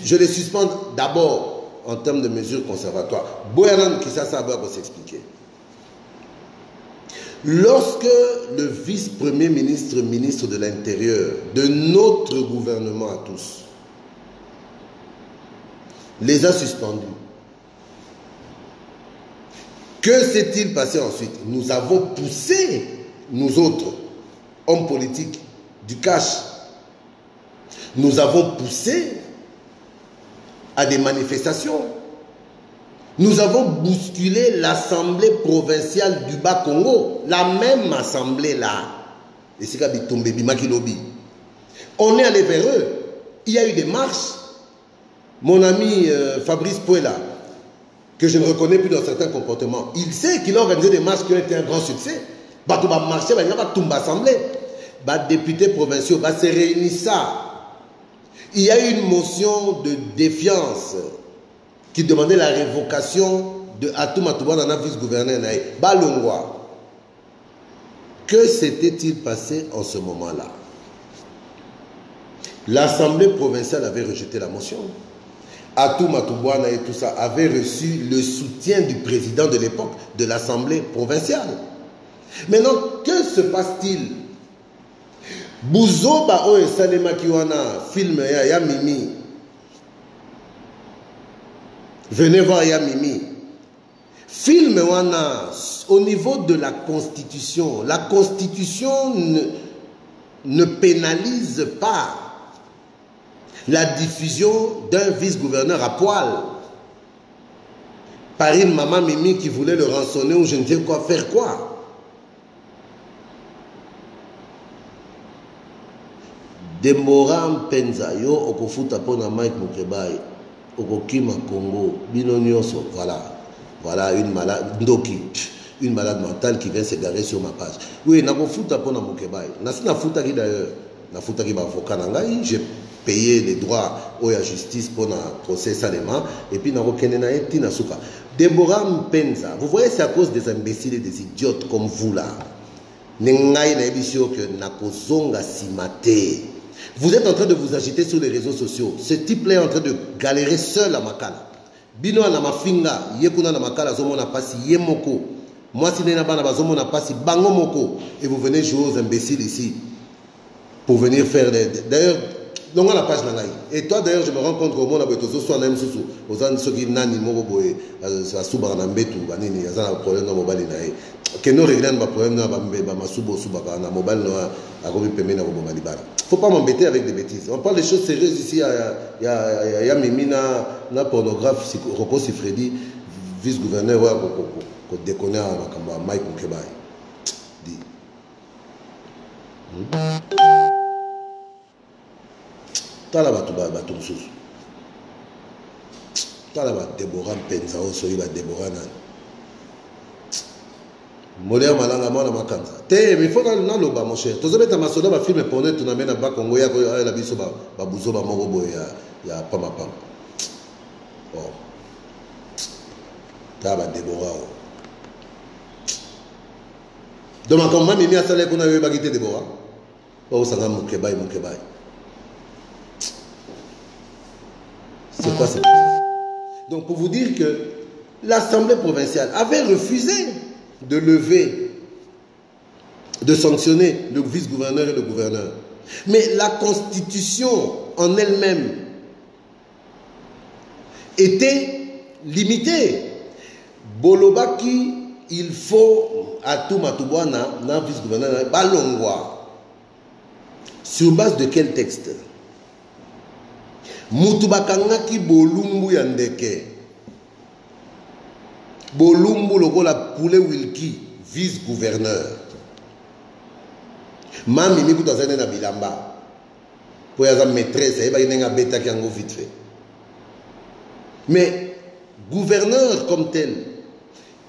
Je les suspends d'abord en termes de mesures conservatoires. Boyanan qui ça va s'expliquer. Lorsque le vice-premier ministre, ministre de l'Intérieur, de notre gouvernement à tous, les a suspendus, que s'est-il passé ensuite? Nous avons poussé, nous autres, hommes politiques, du cash, nous avons poussé à des manifestations Nous avons bousculé l'Assemblée provinciale du Bas-Congo, la même assemblée là. Et c'est Bitombe Bimaki Lobby. On est allé vers eux. Il y a eu des marches. Mon ami Fabrice Puela, que je ne reconnais plus dans certains comportements, il sait qu'il a organisé des marches qui ont été un grand succès. Bato va marcher, il y a pas tout assemblée. Députés provinciaux, se réunissent ça. Il y a eu une motion de défiance qui demandait la révocation de Atou Matouba dans vice-gouverneur. Balongwa. Que s'était-il passé en ce moment-là? L'Assemblée provinciale avait rejeté la motion. Atou Matouba et tout ça avait reçu le soutien du président de l'époque de l'Assemblée provinciale. Maintenant, que se passe-t-il? Bouzo ba oe salema kiwana film ya Mimi. Venez voir ya Mimi. Film wana au niveau de la Constitution. La Constitution ne pénalise pas la diffusion d'un vice-gouverneur à poil par une maman Mimi qui voulait le rançonner ou je ne sais quoi faire quoi. Demora Mpenza, yo okofuta pona Mike Mukebai, okokima Congo, bino nyonso, voilà une malade, Ndoki, une malade mentale qui vient se garer sur ma page. Oui, nakofuta pona Mukebai, na futa ki d'ailleurs, na futa ki ba avocat nangai, j'ai payé les droits au la justice pour un procès Salema, et puis nakokende na eti na suka. Demora Mpenza, vous voyez c'est à cause des imbéciles et des idiotes comme vous là. Nengai na ebisio que nakozonga simate. Vous êtes en train de vous agiter sur les réseaux sociaux. Ce type-là est en train de galérer seul à Makala. Bino na mafinga, yekuna na Makala, zomo na pasi, yemoko. Moi, si n'est pas na zomo na pasi, bango moko. Et vous venez jouer aux imbéciles ici. Pour venir faire des... D'ailleurs, non, la page nangai. Et toi, d'ailleurs, je me rends compte qu'au monde, on soit même sous aux ans, ceux qui n'ont moko boé, à souba na mbetu, banini, il y a un problème dans mobile nae. Que nous réglons le problème dans ma soubo souba na mobile noa, à gobi pemé na gobo malibara. Faut pas m'embêter avec des bêtises. On parle des choses sérieuses ici. Il y a Mimi, na pornographe, Roko Sifredi, vice-gouverneur, qu'on déconne à Mike Mukebai. Dit. T'as la bateau sous. T'as la Déborah Mpenza, soy la Déborah nan. Modèle malanga mona makanza. Te, mais il faut dans l'oba mon cher. Tous les masoda va filmer pour nous, tu n'amènes à Bakongo ya la biso ba buzo ba morobo ya pam. Oh. T'as la Déborah. Donc quand même Mimi a salé qu'on a eu bagité Déborah. Oh ça va Mukebai. C'est quoi cette... Donc pour vous dire que l'Assemblée provinciale avait refusé de lever, de sanctionner le vice-gouverneur et le gouverneur. Mais la Constitution en elle-même était limitée. Bolobaki, il faut à tout Matouboana, dans le vice-gouverneur, Balongwa. Sur base de quel texte? Mutubakangaki bolumbu yandeke. Bolumbu lokola Poule Wilki, vice-gouverneur. Mami mi kuta zene na bilamba. Pour yaza maîtresse, eba yenga beta ki ango vite fait. Mais gouverneur comme tel,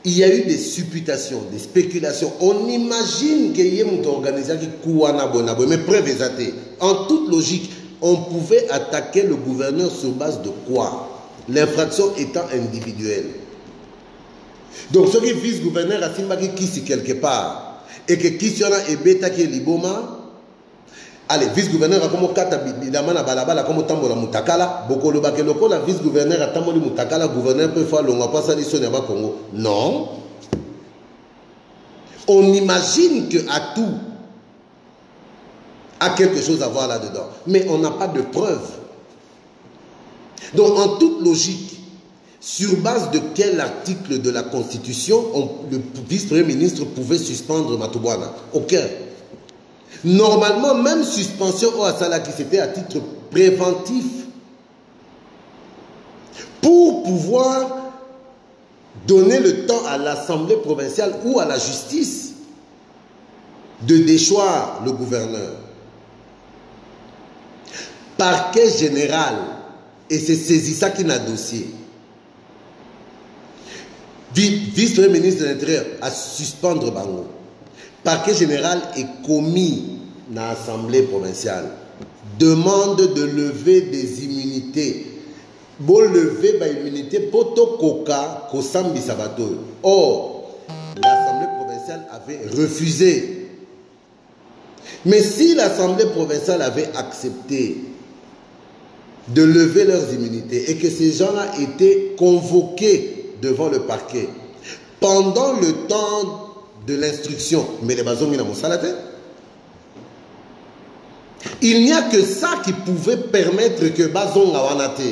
il y a eu des supputations, des spéculations. On imagine qu'il y ait une organisation qui kouana bonabo, mais preuve exatée. En toute logique, on pouvait attaquer le gouverneur sur base de quoi? L'infraction étant individuelle. Donc, ce qui est vice-gouverneur a Simbaki qui si quelque part et que qui sera ebeta qui est liboma, allez, vice-gouverneur a comme kata bidamana balabala comme tambola mutakala, bokolo bakeloko la vice-gouverneur a tamboli mutakala, gouverneur peut faire longa pas ça l'issue n'aba Congo. Non. On imagine que à tout a quelque chose à voir là-dedans, mais on n'a pas de preuves. Donc, en toute logique, sur base de quel article de la Constitution le vice-premier ministre pouvait suspendre Matouboana? Aucun. Normalement, même suspension au Asala qui c'était à titre préventif pour pouvoir donner le temps à l'Assemblée provinciale ou à la justice de déchoir le gouverneur. Parquet général, et c'est saisi ça qui n'a dossier. Vice-premier ministre de l'Intérieur à suspendre Bango. Parquet général est commis dans l'Assemblée provinciale. Demande de lever des immunités. Bon lever des immunités pour tout coca kosambi sabato. Or, l'Assemblée provinciale avait refusé. Mais si l'Assemblée provinciale avait accepté de lever leurs immunités et que ces gens-là étaient convoqués devant le parquet pendant le temps de l'instruction, mais les bazongi na mosalate, il n'y a que ça qui pouvait permettre que bazonga wanate.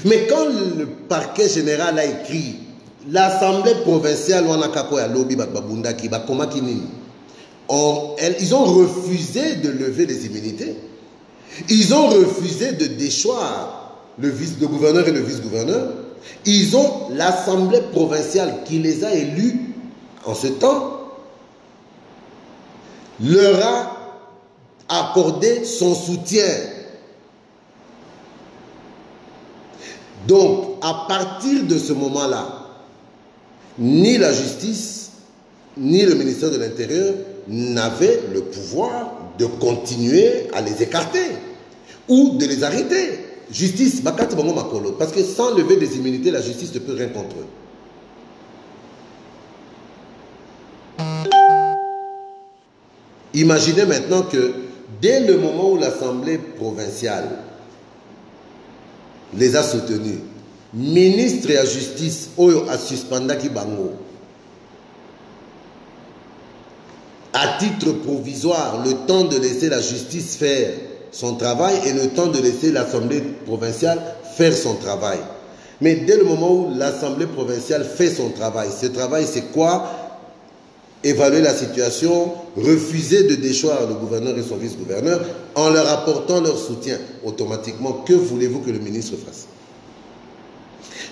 Mais quand le parquet général a écrit l'Assemblée provinciale wanakako ya lobi babundaki bakomaki nini, ils ont refusé de lever les immunités. Ils ont refusé de déchoir le gouverneur et le vice-gouverneur. Ils ont l'Assemblée provinciale qui les a élus en ce temps, leur a accordé son soutien. Donc, à partir de ce moment-là, ni la justice, ni le ministère de l'Intérieur n'avaient le pouvoir de continuer à les écarter ou de les arrêter. Justice, bakati bango makolo, parce que sans lever des immunités, la justice ne peut rien contre eux. Imaginez maintenant que dès le moment où l'Assemblée provinciale les a soutenus, ministre et la justice, oyo a suspendaki bango, à titre provisoire, le temps de laisser la justice faire son travail et le temps de laisser l'Assemblée provinciale faire son travail. Mais dès le moment où l'Assemblée provinciale fait son travail, ce travail c'est quoi? Évaluer la situation, refuser de déchoir le gouverneur et son vice-gouverneur en leur apportant leur soutien. Automatiquement, que voulez-vous que le ministre fasse?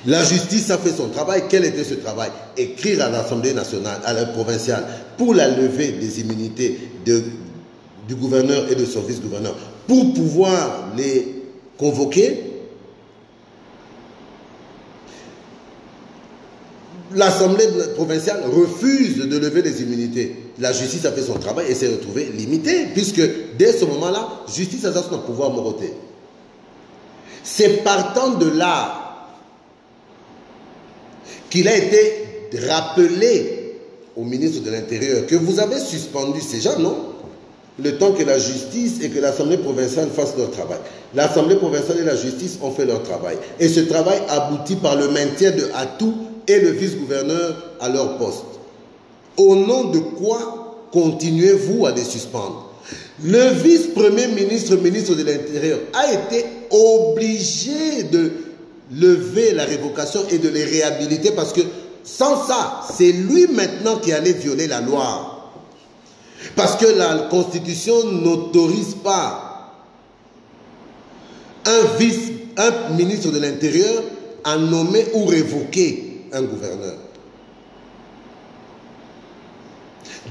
La justice a fait son travail. Quel était ce travail? Écrire à l'Assemblée nationale, à la provinciale, pour la levée des immunités du gouverneur et de son vice-gouverneur, pour pouvoir les convoquer. L'Assemblée provinciale refuse de lever les immunités. La justice a fait son travail et s'est retrouvée limitée, puisque dès ce moment-là, la justice a son pouvoir moroter. C'est partant de là qu'il a été rappelé au ministre de l'Intérieur que vous avez suspendu ces gens, non? Le temps que la justice et que l'Assemblée provinciale fassent leur travail. L'Assemblée provinciale et la justice ont fait leur travail. Et ce travail aboutit par le maintien de Atou et le vice-gouverneur à leur poste. Au nom de quoi continuez-vous à les suspendre? Le vice-premier ministre, ministre de l'Intérieur, a été obligé de lever la révocation et de les réhabiliter parce que sans ça, c'est lui maintenant qui allait violer la loi. Parce que la Constitution n'autorise pas un ministre de l'Intérieur à nommer ou révoquer un gouverneur.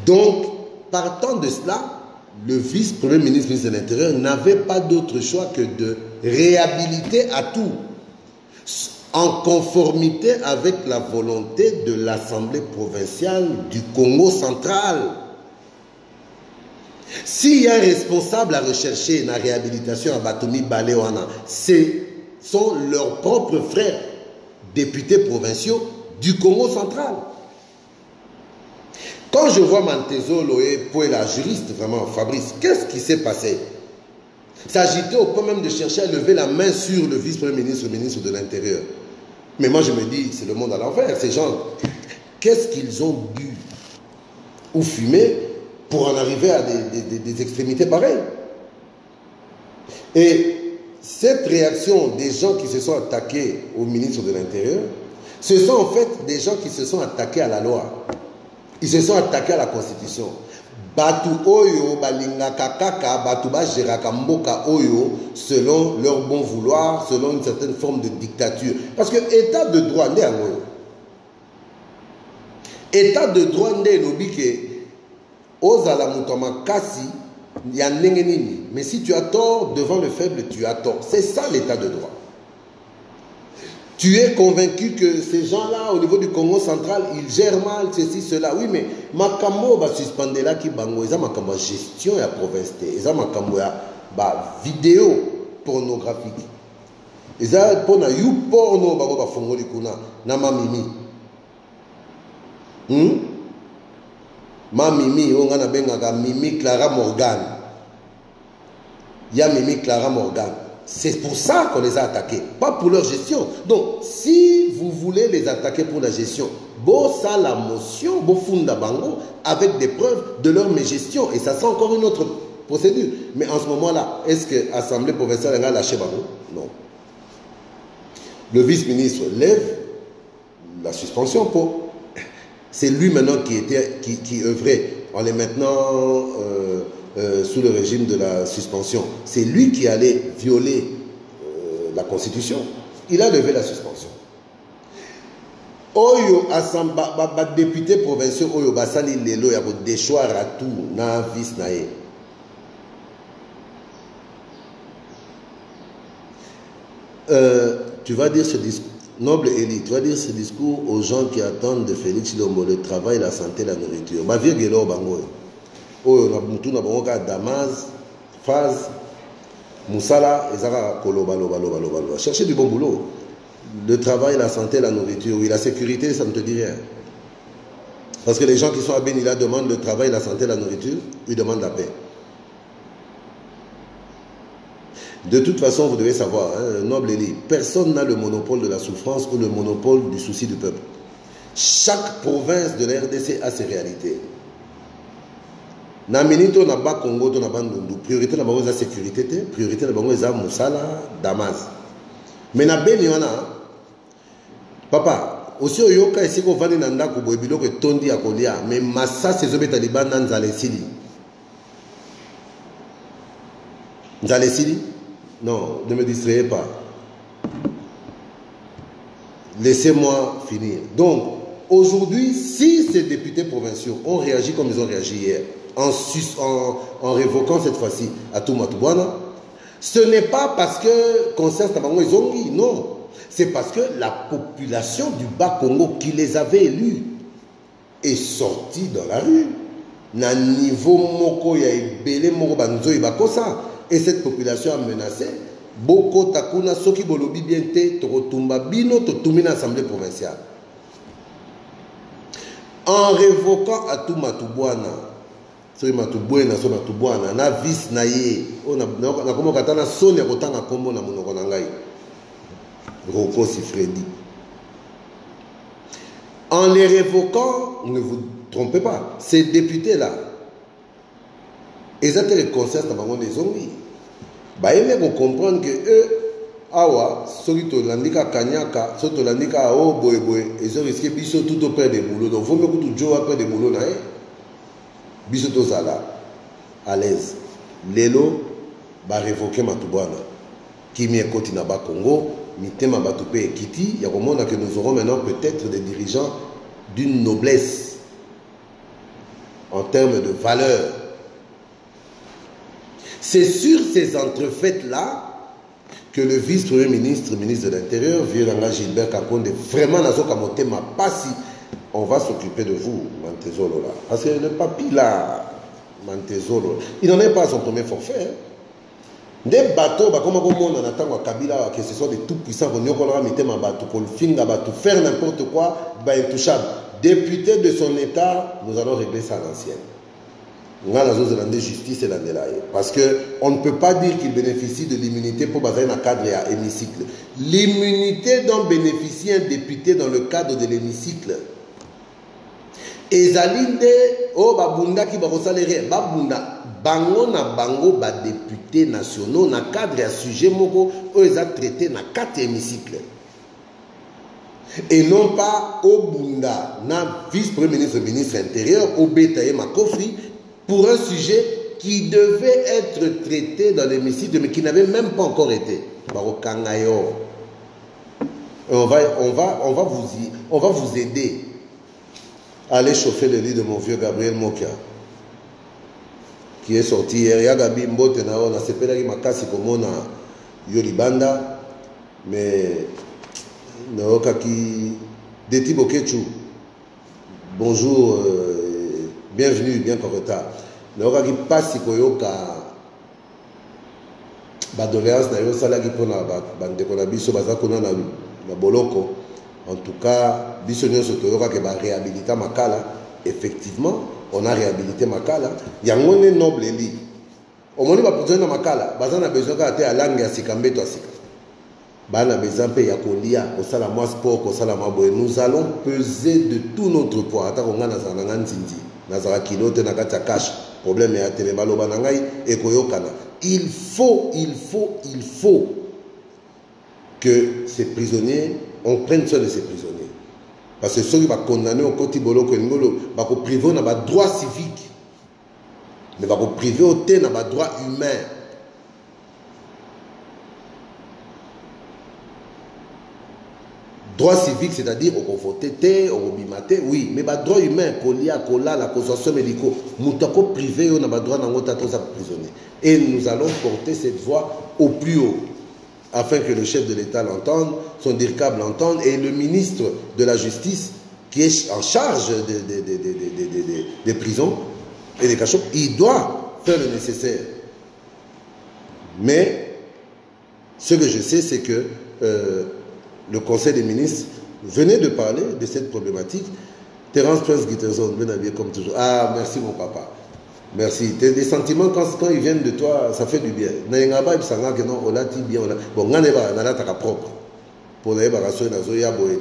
Donc, partant de cela, le vice-premier ministre, ministre de l'Intérieur n'avait pas d'autre choix que de réhabiliter Atou en conformité avec la volonté de l'Assemblée provinciale du Congo central. S'il y a un responsable à rechercher dans la réhabilitation à Batoumi Balewana, ce sont leurs propres frères députés provinciaux du Congo central. Quand je vois Mantezo Loé pour la juriste, vraiment Fabrice, qu'est-ce qui s'est passé? S'agitait au point même de chercher à lever la main sur le vice-premier ministre, ministre de l'Intérieur. Mais moi je me dis, c'est le monde à l'envers. Ces gens, qu'est-ce qu'ils ont bu ou fumé pour en arriver à des extrémités pareilles? Et cette réaction des gens qui se sont attaqués au ministre de l'Intérieur, ce sont en fait des gens qui se sont attaqués à la loi. Ils se sont attaqués à la Constitution. Batu oyo balinga kakaka batu ba jeraka mboka oyo selon leur bon vouloir, selon une certaine forme de dictature. Parce que état de droit n'est pas. État de droit nde lobi ke ozala muto makasi ya ndenge nini. Mais si tu as tort devant le faible, tu as tort. C'est ça l'état de droit. Tu es convaincu que ces gens-là, au niveau du Congo central, ils gèrent mal ceci, cela. Oui, mais makambo va suspendre là qui bango. Ils ont makambo gestion ya province. Ils ont makambo ya vidéo pornographique. Ils ont pour na you porno bango ba fongoli kuna na mamimi. Mamimi, on a benga Mimi Clara Morgan. Il y a Mimi Clara Morgan. C'est pour ça qu'on les a attaqués, pas pour leur gestion. Donc, si vous voulez les attaquer pour la gestion, bon, ça, la motion, bon, funda bango, avec des preuves de leur mégestion. Et ça, c'est encore une autre procédure. Mais en ce moment-là, est-ce que l'Assemblée provinciale a lâché bango? Non. Le vice-ministre lève la suspension pour. C'est lui maintenant qui œuvrait en les maintenant sous le régime de la suspension. C'est lui qui allait violer la Constitution. Il a levé la suspension. Oyo asamba député provinciaux oyo basali lelo ya déchoir à tout na vice nae. Tu vas dire ce discours. Noble élite, tu vas dire ce discours aux gens qui attendent de Félix Tshilombo le travail, la santé, la nourriture. Ma vie est là, bango. Oh, on a bango Damas, Faz, Moussala, Ezara, Koloba, Loba. Cherchez du bon boulot. Le travail, la santé, la nourriture. Oui, la sécurité, ça ne te dit rien. Parce que les gens qui sont à Benila demandent le travail, la santé, la nourriture, ils demandent la paix. De toute façon, vous devez savoir, hein, noble élite, personne n'a le monopole de la souffrance ou le monopole du souci du peuple. Chaque province de la RDC a ses réalités. Na minito na ba Congo to na bandundu, priorité na bango za sécurité te, priorité na bango za Moussala, Damas. Mais na beni wana, papa, aussi oyoka esiko vandi na ndako boye biloko tondi ya kolia, mais massa sezobeta libanda nzale sili. Nzale sili? Non, ne me distrayez pas. Laissez-moi finir. Donc, aujourd'hui, si ces députés provinciaux ont réagi comme ils ont réagi hier, en révoquant cette fois-ci Atou Matubwana, ce n'est pas parce que concert Tabango ils ont dit, non. C'est parce que la population du Bas-Congo qui les avait élus est sortie dans la rue. Na niveau moko ya ebele moko banzo ibakosa. Et cette population a menacé Boko Takuna Soki Bolobi Biente Tokotumba Bino Totumina Assemblée provinciale. En révoquant Atou Matubwana, Soki Matubwana, Soki Matubwana, na vis na ye, on a comment katana sonne kotanga kombo na monoko na ngai. Roko Sifredi. En les révoquant, ne vous trompez pas, ces députés-là, ils ont les concerts dans les zombies. Ils vont comprendre que eux, awa, ceux qui landika kanyaka, ceux qui landika ao boy, ils ont risqué biso tout au près des boulots. Donc, il faut que tout joue après des boulots. Biso to zala, à l'aise. Lelo, va révoquer Matubwana. Qui m'y écoute na ba Congo, mitema batupé et kiti. Il y a un moment que nous aurons maintenant peut-être des dirigeants d'une noblesse en termes de valeur. C'est sur ces entrefaites-là que le vice-premier ministre, ministre de l'Intérieur, Vieux-Langa Gilbert Kakonde, vraiment n'a pas si on va s'occuper de vous, Mantezolo là. Parce que le papy là, Mantezolo, il n'en est pas à son premier forfait. Des bateaux, comme on attend à Kabila, que ce soit des tout puissants, qu'on faire n'importe quoi, intouchable. Député de son État, nous allons régler ça à l'ancienne. Justice et parce qu'on ne peut pas dire qu'il bénéficie de l'immunité pour baser un cadre à hémicycle. L'immunité dont bénéficie un député dans le cadre de l'hémicycle. Et Zalinde, oh babunda qui va ressaler, babunda, bango na bango ba députés nationaux na cadre à sujet moko, eux ils ont traité na 4 hémicycles. Et non pas au bunda na vice-premier ministre, ministre intérieur, au Betaye Makofri, pour un sujet qui devait être traité dans l'hémicycle, mais qui n'avait même pas encore été. On va vous aider. aller chauffer le lit de mon vieux Gabriel Mokia, qui est sorti hier. Yagabi Mbote na on a sepelaki makasi komona Yolibanda, mais naoka qui Deti Bokechu. Bonjour, bienvenue, bien qu'en retard. Naoka qui passe koyoka badoléance na yo sala ki pona bande kona biso bazakona na boloko. En tout cas, biso nyonso toyoka ke ba réhabiliter makala. Effectivement, on a réhabilité makala. Yango ne noble li. Omoni ba besoin na makala, bazana besoin ka te alangi ya sikambe to asika. Bana besoin pe ya kolia, ko sala moi sport, ko sala moi boye. Nous allons peser de tout notre poids. Ata ko ngana za nga nzinzi, na za kilote na kata cash. Problème ya tele baloba na ngai e koyokana. Il faut que ces prisonniers, on prenne soin de ces prisonniers. Parce que ceux qui vont condamner au côté bolo que nous vont priver de droit civique, mais vont priver au thé de droit humain. Droit civique, c'est-à-dire on peut voter, on peut bimater, oui, mais droit humain, colia, la consommation médicale, nous devons priver de droit dans notre prisonnier. Et nous allons porter cette voix au plus haut, afin que le chef de l'État l'entende, son DIRCAB l'entende, et le ministre de la Justice, qui est en charge des prisons et des cachots, il doit faire le nécessaire. Mais, ce que je sais, c'est que le Conseil des ministres venait de parler de cette problématique. Terence Prince Guiterzon, bien habillé comme toujours. Ah, merci mon papa. Merci. Des sentiments, quand ils viennent de toi, ça fait du bien. Bon, propre. Pour les barrasseurs,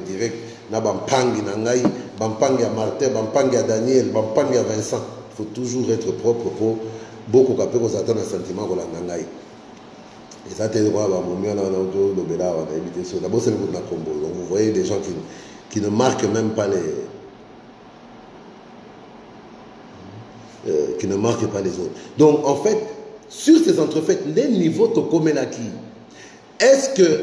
direct, na bampangi na ngai, bampangi à Martin, bampangi à Daniel, bampangi à Vincent. Il faut toujours être propre pour beaucoup capter qu'on s'attend à un sentiment qu'on a ngai. Et ça, c'est le droit à d'abord, c'est le coup de la combo. Donc, vous voyez des gens qui ne marquent même pas qui ne marquent pas les autres. Donc, en fait, sur ces entrefaites, les niveaux de Komenaki, est-ce que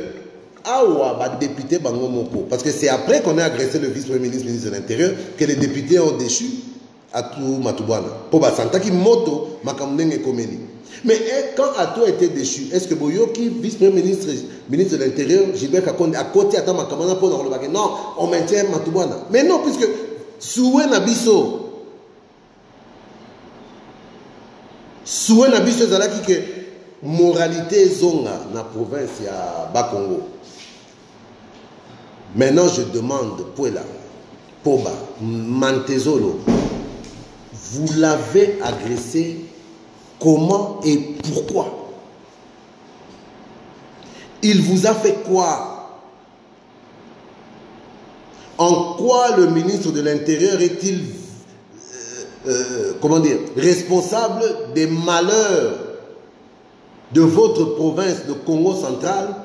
Awa va député Bangomoko, parce que c'est après qu'on a agressé le vice-premier ministre, ministre de l'Intérieur, que les députés ont déchu Atou Matubana. Pour Basantaki Moto, Makamdenge Komeli. Mais quand Atou a été déchu, est-ce que Boyoki, vice-premier ministre, ministre de l'Intérieur, Gilbert Kakonde, à côté Atta Makamana pour le baguette? Non, on maintient Matubana. Mais non, puisque Soué Nabiso, Soué Nabiso Zalaki que moralité zonga na province ya Bakongo. Maintenant, je demande, Pouela, Poba, Mantezolo, vous l'avez agressé comment et pourquoi? Il vous a fait quoi? En quoi le ministre de l'Intérieur est-il, comment dire, responsable des malheurs de votre province de Congo central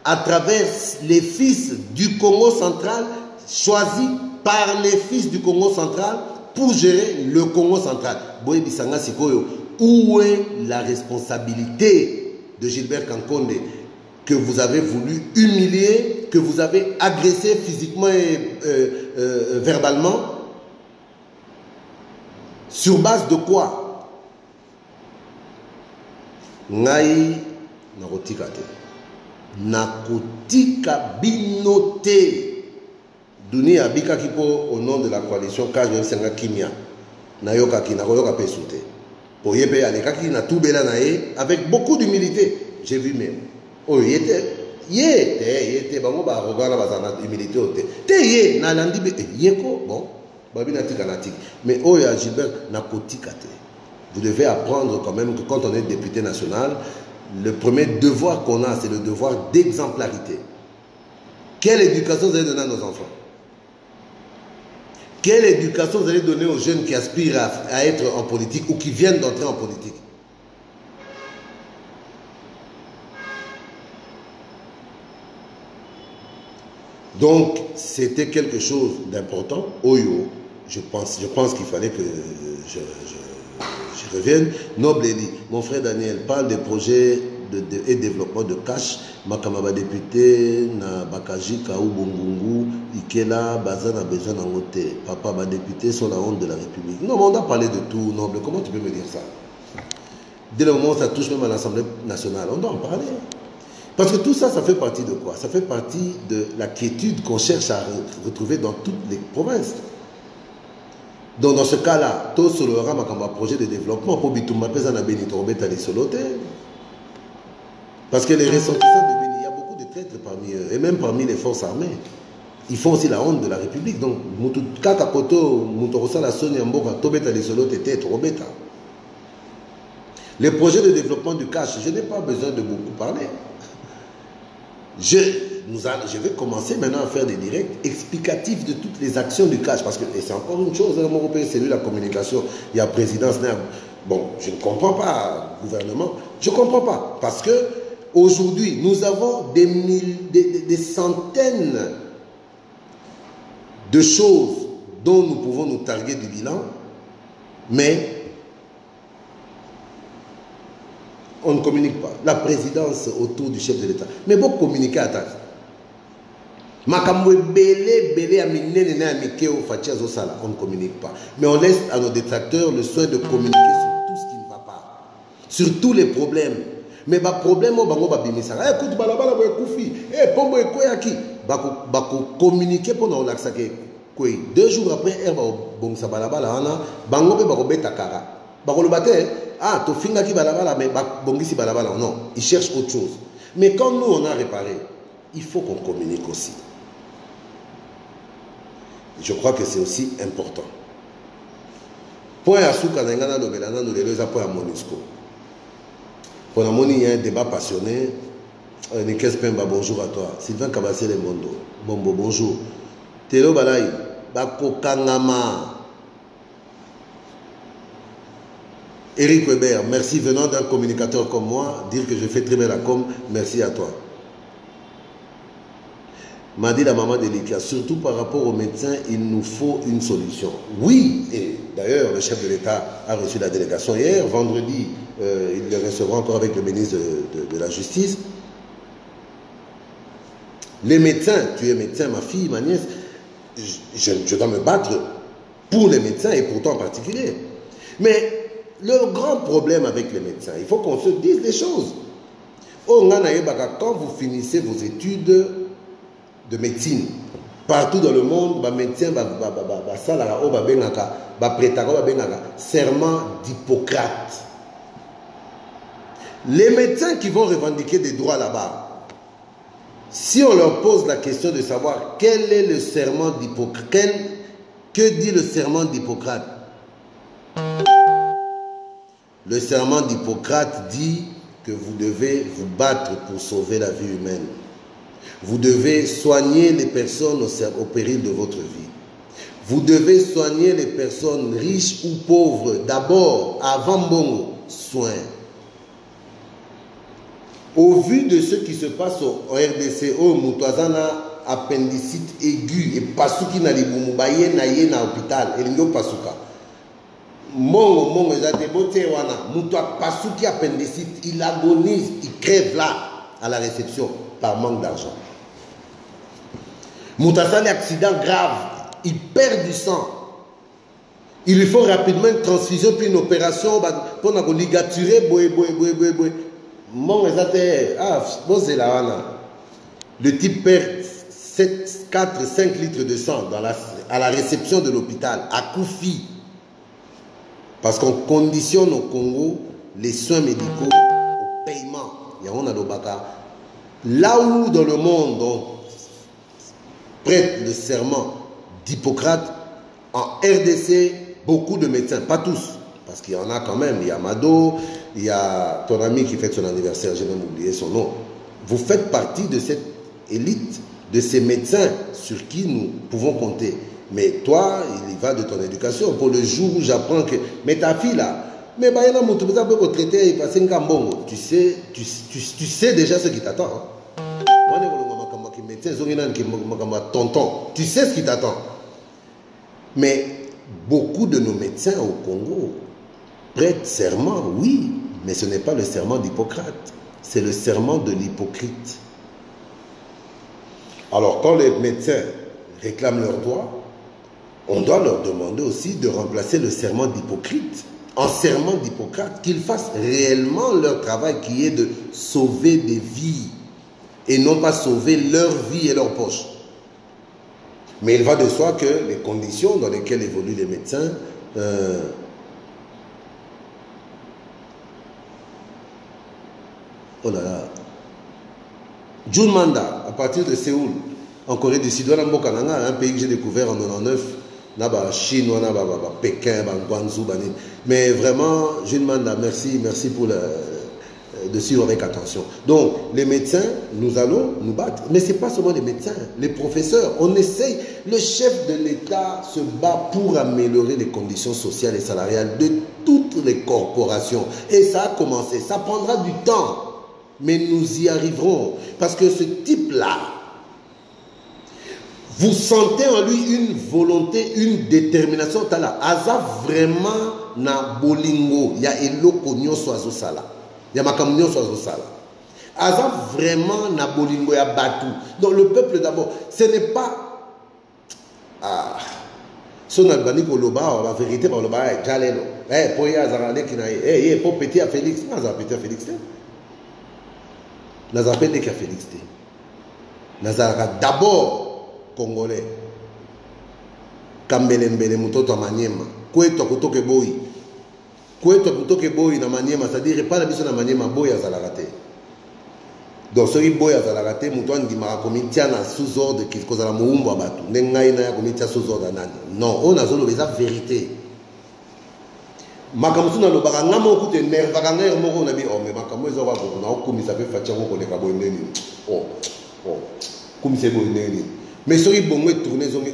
à travers les fils du Congo central choisis par les fils du Congo central pour gérer le Congo central? Boye Bisanga Sikoyo, où est la responsabilité de Gilbert Kakonde que vous avez voulu humilier, que vous avez agressé physiquement et verbalement? Sur base de quoi? Ngai nakotika te. Nakotika binote. Dunia bika kipo au nom de la coalition KGM Kimia. Nayoka ki nakoyoka pe soute. Pour yebe alekaki na tubela nae avec beaucoup d'humilité. J'ai vu même. Oh yete bango ba rogana bazana humilité ote. Te ye na landi be yeko bon. Babi natika natika. Mais oh ya Gilbert nakotika te. Vous devez apprendre quand même que quand on est député national, le premier devoir qu'on a, c'est le devoir d'exemplarité. Quelle éducation vous allez donner à nos enfants? Quelle éducation vous allez donner aux jeunes qui aspirent à être en politique ou qui viennent d'entrer en politique? Donc, c'était quelque chose d'important. Oyo, je pense qu'il fallait que je revienne. Noble Eli, mon frère Daniel, parle des projets et développement de cash, Makamaba député, na Bakaji, Kaou, Bongungu, Ikela, Bazan a besoin d'en voter. Papa, ma député sont la honte de la République. Non, mais on a parlé de tout, noble. Comment tu peux me dire ça? Dès le moment où ça touche même à l'Assemblée nationale, on doit en parler. Parce que tout ça, ça fait partie de quoi? Ça fait partie de la quiétude qu'on cherche à retrouver dans toutes les provinces. Donc dans ce cas-là, tout sur le projet de développement pour Bitumba Pezana Benito Robeta les Solote. Parce que les ressortissants de Béni, il y a beaucoup de traîtres parmi eux, et même parmi les forces armées. Ils font aussi la honte de la République. Donc, Kakapoto, Moutorosa, la Sonia Mboka, Tobeta les Solote, Tête, Robeta. Les projets de développement du cash, je n'ai pas besoin de beaucoup parler. Je vais commencer maintenant à faire des directs explicatifs de toutes les actions du cash. Parce que c'est encore une chose, c'est lui la communication, il y a présidence. Bon, je ne comprends pas, gouvernement. Je ne comprends pas. Parce que aujourd'hui, nous avons des centaines de choses dont nous pouvons nous targuer du bilan, mais on ne communique pas. La présidence autour du chef de l'État. Mais vous communiquez à ta. On ne communique pas. Mais on laisse à nos détracteurs le soin de communiquer sur tout ce qui ne va pas. Sur tous les problèmes. Mais les problèmes, écoute, balabala, koufi, pombo ekoyaki, communiquer pour nous l'accès. 2 jours après, bon ça balabala, bango be bako betakara. Bako le bate, ah, to finga ki balabala, mais bongisi balabala, non, ils cherchent autre chose. Mais quand nous on a réparé, il faut qu'on communique aussi. Je crois que c'est aussi important. Point à Souka Nengana Nobelana, nous les point à Monusco. Pour la monnaie, il y a un débat passionné. Nikes Pemba, bonjour à toi. Sylvain Kabassé Le Mondo. Bombo, bonjour. Telo Balaï, Bako Kangama. Eric Weber, merci venant d'un communicateur comme moi, dire que je fais très bien la com, merci à toi. M'a dit la maman délicate, surtout par rapport aux médecins, il nous faut une solution. Oui, et d'ailleurs, le chef de l'État a reçu la délégation hier, vendredi, il le recevra encore avec le ministre de la Justice. Les médecins, tu es médecin, ma fille, ma nièce, je dois me battre pour les médecins et pour toi en particulier. Mais le grand problème avec les médecins, il faut qu'on se dise les choses. Quand vous finissez vos études de médecine, partout dans le monde, les médecins serment d'Hippocrate. Les médecins qui vont revendiquer des droits là-bas, si on leur pose la question de savoir quel est le serment d'Hippocrate, que dit le serment d'Hippocrate? Le serment d'Hippocrate dit que vous devez vous battre pour sauver la vie humaine. Vous devez soigner les personnes au péril de votre vie. Vous devez soigner les personnes riches ou pauvres d'abord, avant bongo, soin. Au vu de ce qui se passe au RDC, au Moutouazana, appendicite aigu, et pasuki na libumubaye na ye na hôpital, et l'ingyo pasuka. Mongo, Moutoua pasuki appendicite, il agonise, il crève là, à la réception, par manque d'argent. Moutassani, accident grave, il perd du sang. Il lui faut rapidement une transfusion, puis une opération pour la ligaturer. Le type perd 4, 5 litres de sang à la réception de l'hôpital, à Koufi. Parce qu'on conditionne au Congo les soins médicaux au paiement. Là où dans le monde on prête le serment d'Hippocrate, en RDC, beaucoup de médecins, pas tous, parce qu'il y en a quand même, il y a Mado, il y a ton ami qui fête son anniversaire, j'ai même oublié son nom. Vous faites partie de cette élite, de ces médecins sur qui nous pouvons compter. Mais toi, il y va de ton éducation. Pour le jour où j'apprends que... Mais ta fille là, mais tu sais déjà ce qui t'attend. Tonton, tu sais ce qui t'attend. Mais beaucoup de nos médecins au Congo prêtent serment, oui, mais ce n'est pas le serment d'Hippocrate. C'est le serment de l'hypocrite. Alors, quand les médecins réclament leurs droits, on doit leur demander aussi de remplacer le serment d'Hippocrate en serment d'Hippocrate, qu'ils fassent réellement leur travail qui est de sauver des vies et non pas sauver leur vie et leur poche. Mais il va de soi que les conditions dans lesquelles évoluent les médecins oh là là. Jun Manda, à partir de Séoul, en Corée du Sud, un pays que j'ai découvert en 99, Chine, Pékin, Guangzhou, mais vraiment, Jun Manda, merci pour de suivre avec attention. Donc, les médecins, nous allons nous battre. Mais ce n'est pas seulement les médecins, les professeurs. On essaye. Le chef de l'État se bat pour améliorer les conditions sociales et salariales de toutes les corporations. Et ça a commencé. Ça prendra du temps. Mais nous y arriverons. Parce que ce type-là, vous sentez en lui une volonté, une détermination. Aza vraiment na bolingo. Il y a eloko nyonso azosala. Il y a makambo nyonso azosala. Aza vraiment na bolingo ya batu. Donc le peuple d'abord, ce n'est pas son albani koloba la vérité par le bail jaleno. Pour y azarane qui na pour petit à Félix, nazar petit à Félix. Nazar petit à Félix. Nazar d'abord congolais. Kambelembele mutoto Maniema. Kweto kutoke boy. Kweto kutoke boy na Maniema, c'est-à-dire pas la biso na Maniema boy azalakate. Donc ce qui boy azalakate muto andima komitia na sous ordre qui kozala muumba batu. Nengai na ya komitia sous ordre nani. Non, on a zolo beza vérité. Makamusu na lobaka ngamo kute nerva kanga moko na bi o me makamu ezo ba ko na okumisa pe facha ko koleka boy ndeni. Oh. Kumisa boy ndeni. Mais ce qui bongo tourner zongi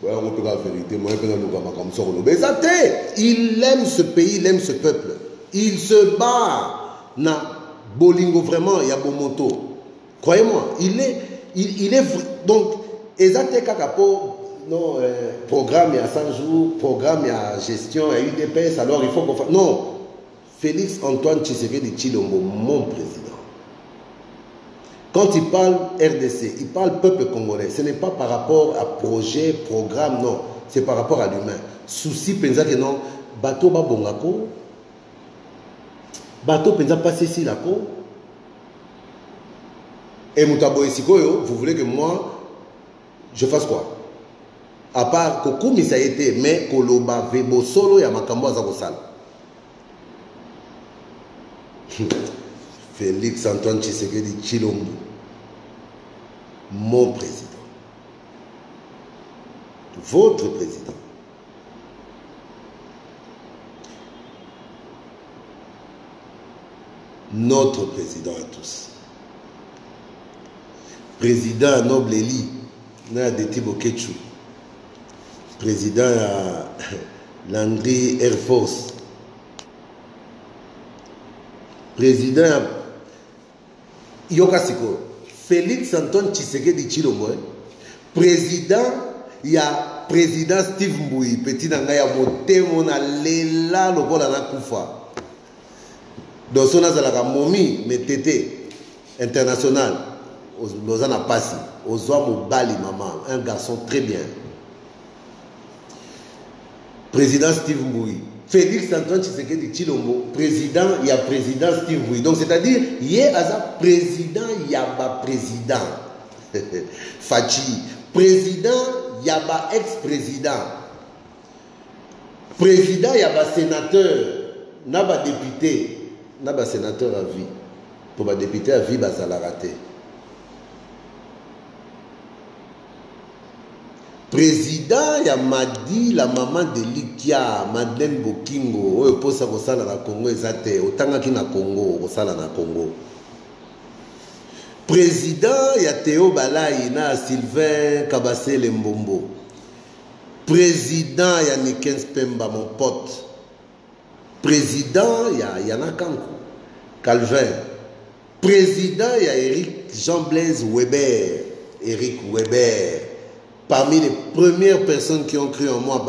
on peut la vérité, moi je il aime ce pays, il aime ce peuple. Il se bat. Na bolingo vraiment, il y a bon moto. Croyez-moi, il est donc exactement kakapo non programme il y a 100 jours, programme il y a gestion, il y a UDPS, alors il faut qu'on fasse. Non, Félix Antoine Tshisekedi Tshilombo, mon président. Quand il parle RDC, il parle peuple congolais. Ce n'est pas par rapport à projet, programme, non. C'est par rapport à l'humain. Souci, pensa que non. Bateau ba bongako. Bateau pensa pas ceci là ko. Et Moutabo Esikoyo, vous voulez que moi, je fasse quoi? À part Kokumi ça a été, mais Koloba Vebo Solo ya makambo azakosala. Félix Antoine Tshisekedi Tshilombo, mon président, votre président, notre président à tous, président Noble Eli, na de Thibaut Ketchou, président à Landry Air Force, président Yokasiko, Félix Antoine Tshisekedi Tshilombo, président, il y a président Steve Mbouyi, petit nanga ya motemo na lela lokola na kufa. Donc son azalaka momi metete international, Lozana Passi, Ozwa Mobali maman, un garçon très bien. Président Steve Mbouyi. Félix Antoine Tshisekedi Tshilombo, président, il y a président Steve Mbouyi. Donc, c'est-à-dire, il y a président, il y a président. Fachi. Président, il y a ex-président. Président, il y a sénateur. Il y a député. Il y a sénateur à vie. Pour les députés à vie, ça l'a raté. Président, il y a Madi, la maman de Likia, Madeleine Bokingo, oyo posa kosala na Congo ezate, otanga ki na Congo, kosala na Congo. Président, il y a Théo Balayi na Sylvain Kabase Lembombo. Président, il y a Nikens Pemba, mon pote. Président, il y a Yana Kankou, Calvin. Président, il y a Eric Jean-Blaise Weber. Eric Weber. Parmi les premières personnes qui ont cru en moi,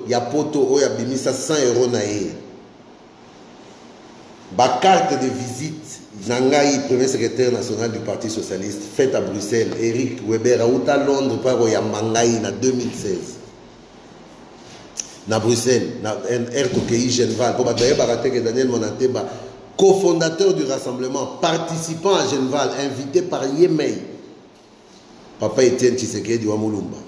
il y a Poto, il y a Bimisa 100 € naïe. Ma carte de visite, Nangaï, premier secrétaire national du Parti Socialiste, fait à Bruxelles, Eric Weber, à Londres, par Mangaï, en 2016. Na Bruxelles, na RTOKI Genval, pour que Daniel Monateba, cofondateur du rassemblement, participant à Genval, invité par Yemei, Papa Etienne Tshisekedi Wamulumba.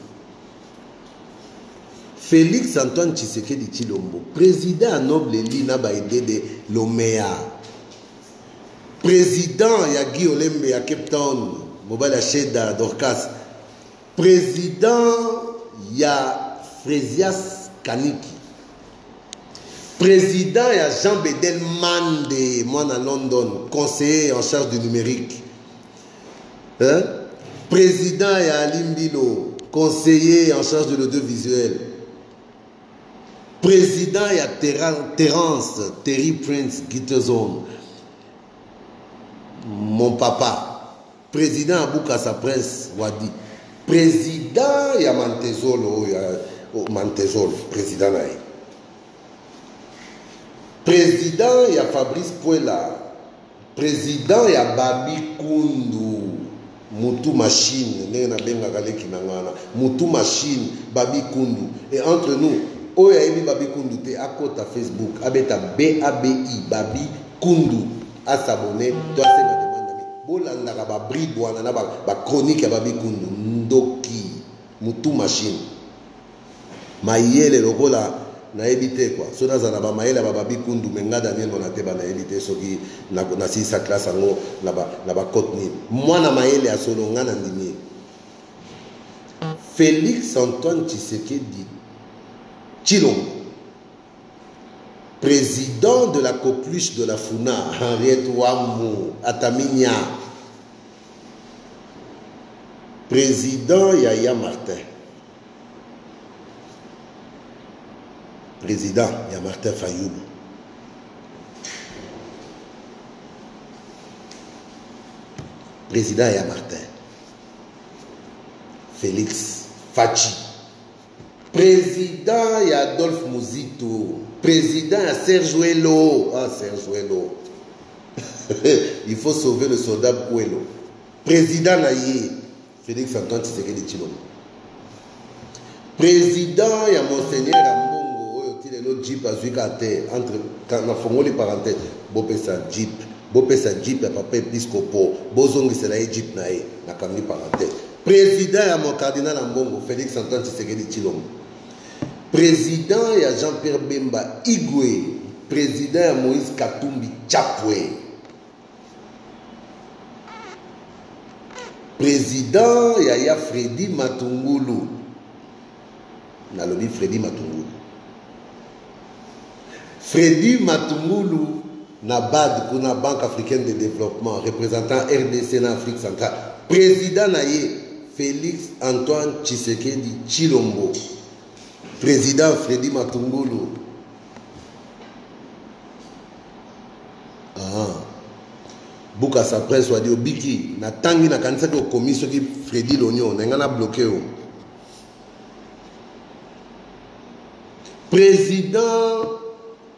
Félix Antoine Tshisekedi Tshilombo, président à Noble Lina Baïdé de Lomea, président Yagi Olembe à Cape Town, Mobile Cheda Dorcas, président Ya Frésias Kaniki, président ya Jean Bedel Mande, moi à London, conseiller en charge du numérique. Hein? Président ya Alimbilo, conseiller en charge de l'audiovisuel. Président ya Terence, Terry Prince, Gitterzone. Mon papa. Président à Boukassa Prince, Wadi. Président ya Mantezolo, Mantezolo, président naï. Président ya Fabrice Puela, président ya Babi Kundu, Moutou Machine, Moutou Machine, Babi Kundu. Et entre nous, Oya Ebi Babi Kundu, te à côté Facebook, abeta BABI, Babi Kundu, à s'abonner, toi c'est ma demande. Bolanda ba bribouana na ba chronique ya Babi Kundu, Ndoki, Moutou Machine. Maïele lokola. Na évité quoi. So dans un maïla babi kundu menga Daniel Monateba na évité so qui na si sa classe ango na ba côte ni. Moi na maïla ya solo nga na ndimi. Félix Antoine Tshisekedi Tshilombo, président de la coqueluche de la Funa, Henriette Wamou, Ataminia, président Yaya Martin. Président, il y a Martin Fayoulou. Président, il y a Martin. Félix Fachi. Président, il y a Adolphe Mouzito. Président, il y a Serge Ouello. Ah, Serge Ouello. Il faut sauver le soldat Ouello. Président, Naïe. Félix Antoine Tshisekedi Tshilombo. Président, il y a Monseigneur Ambo. Le Jeep a joué à terre entre quand on a formé les parenthèses. Bopesa Jeep, à papa épiscopo, Bozongi c'est la Jeep nae, na kamni parenthèse. Président à mon cardinal Ambongo, Félix Antoine Tshisekedi Tshilombo. Président à Jean-Pierre Bemba Igwe, président à Moïse Katumbi Chapwe. Président à Freddy Matungulu. Na lobby Freddy Matungulu. Freddy Matungulu Nabad pour la Banque africaine de développement, représentant RDC en Afrique centrale. Président Naye Félix Antoine Tshisekedi Tshilombo. Président Freddy Matungulu. Boukassa Prince soit dit au Biki. Na tangi na kanisa ko commission qui Freddy L'Oignon. N'a bloqué. Président.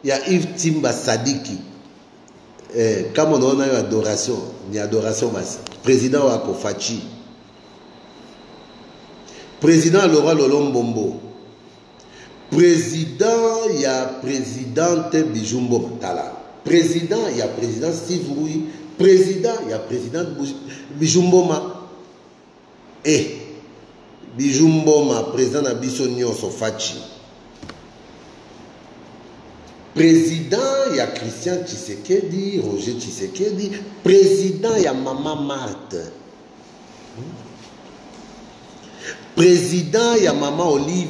Il y a Yves Timba Sadiki. Comme on a eu adoration, il y a adoration. Président Wako Fachi. Président Laurent Lolombombo. Président, il y a présidente Bijumbo Tala. Président, il y a président Steve Mouy. Président, il y a président Bijumboma. Et Bijumboma, président Abissonio Sofachi. Président, il y a Christian Tshisekedi, Roger Tshisekedi. Président, il y a Maman Marthe. Président, il y a Maman Olive,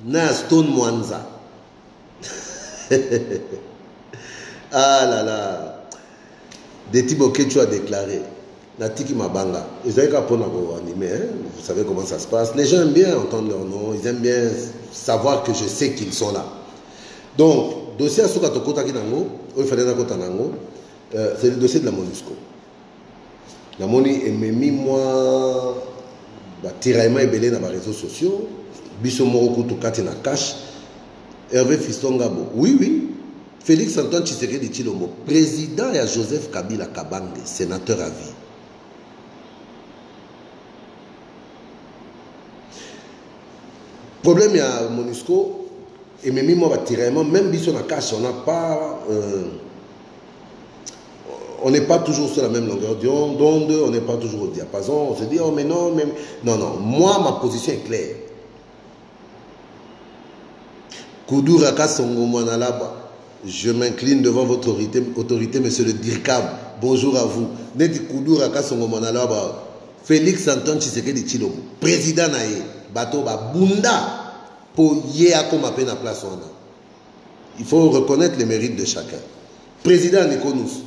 na Stone Mwanza. Ah là là. Des types que tu as déclaré. Natiki Mabanga. Ils ont qu'à prendre un animé. Vous savez comment ça se passe. Les gens aiment bien entendre leur nom. Ils aiment bien savoir que je sais qu'ils sont là. Donc, dossier à Soka Tokota Kinango, c'est le dossier de la MONUSCO. La MONI est mis moi, tiraillement et belé dans les réseaux sociaux, Bisso Morokutu Katina Cash, Hervé Fiston Gabo. Oui, oui, Félix Antoine Tshisekedi Tshilombo, président et Joseph Kabila Kabange, sénateur à vie. Problème, il y a MONUSCO, et même moi, même si on a caché, on n'a pas. On n'est pas toujours sur la même longueur d'onde, on n'est pas toujours au diapason, on se dit, oh mais non, mais... Non, non, moi, ma position est claire. Koudouraka Songo Mwanalaba, je m'incline devant votre autorité, monsieur le Dirkab, bonjour à vous. Neti Koudouraka Songo Mwanalaba, Félix Antoine Tshisekedi Tshilombo, président Naye, Bato Bunda, pour yéa comme à peine à place. Il faut reconnaître les mérites de chacun. Président Nikonous.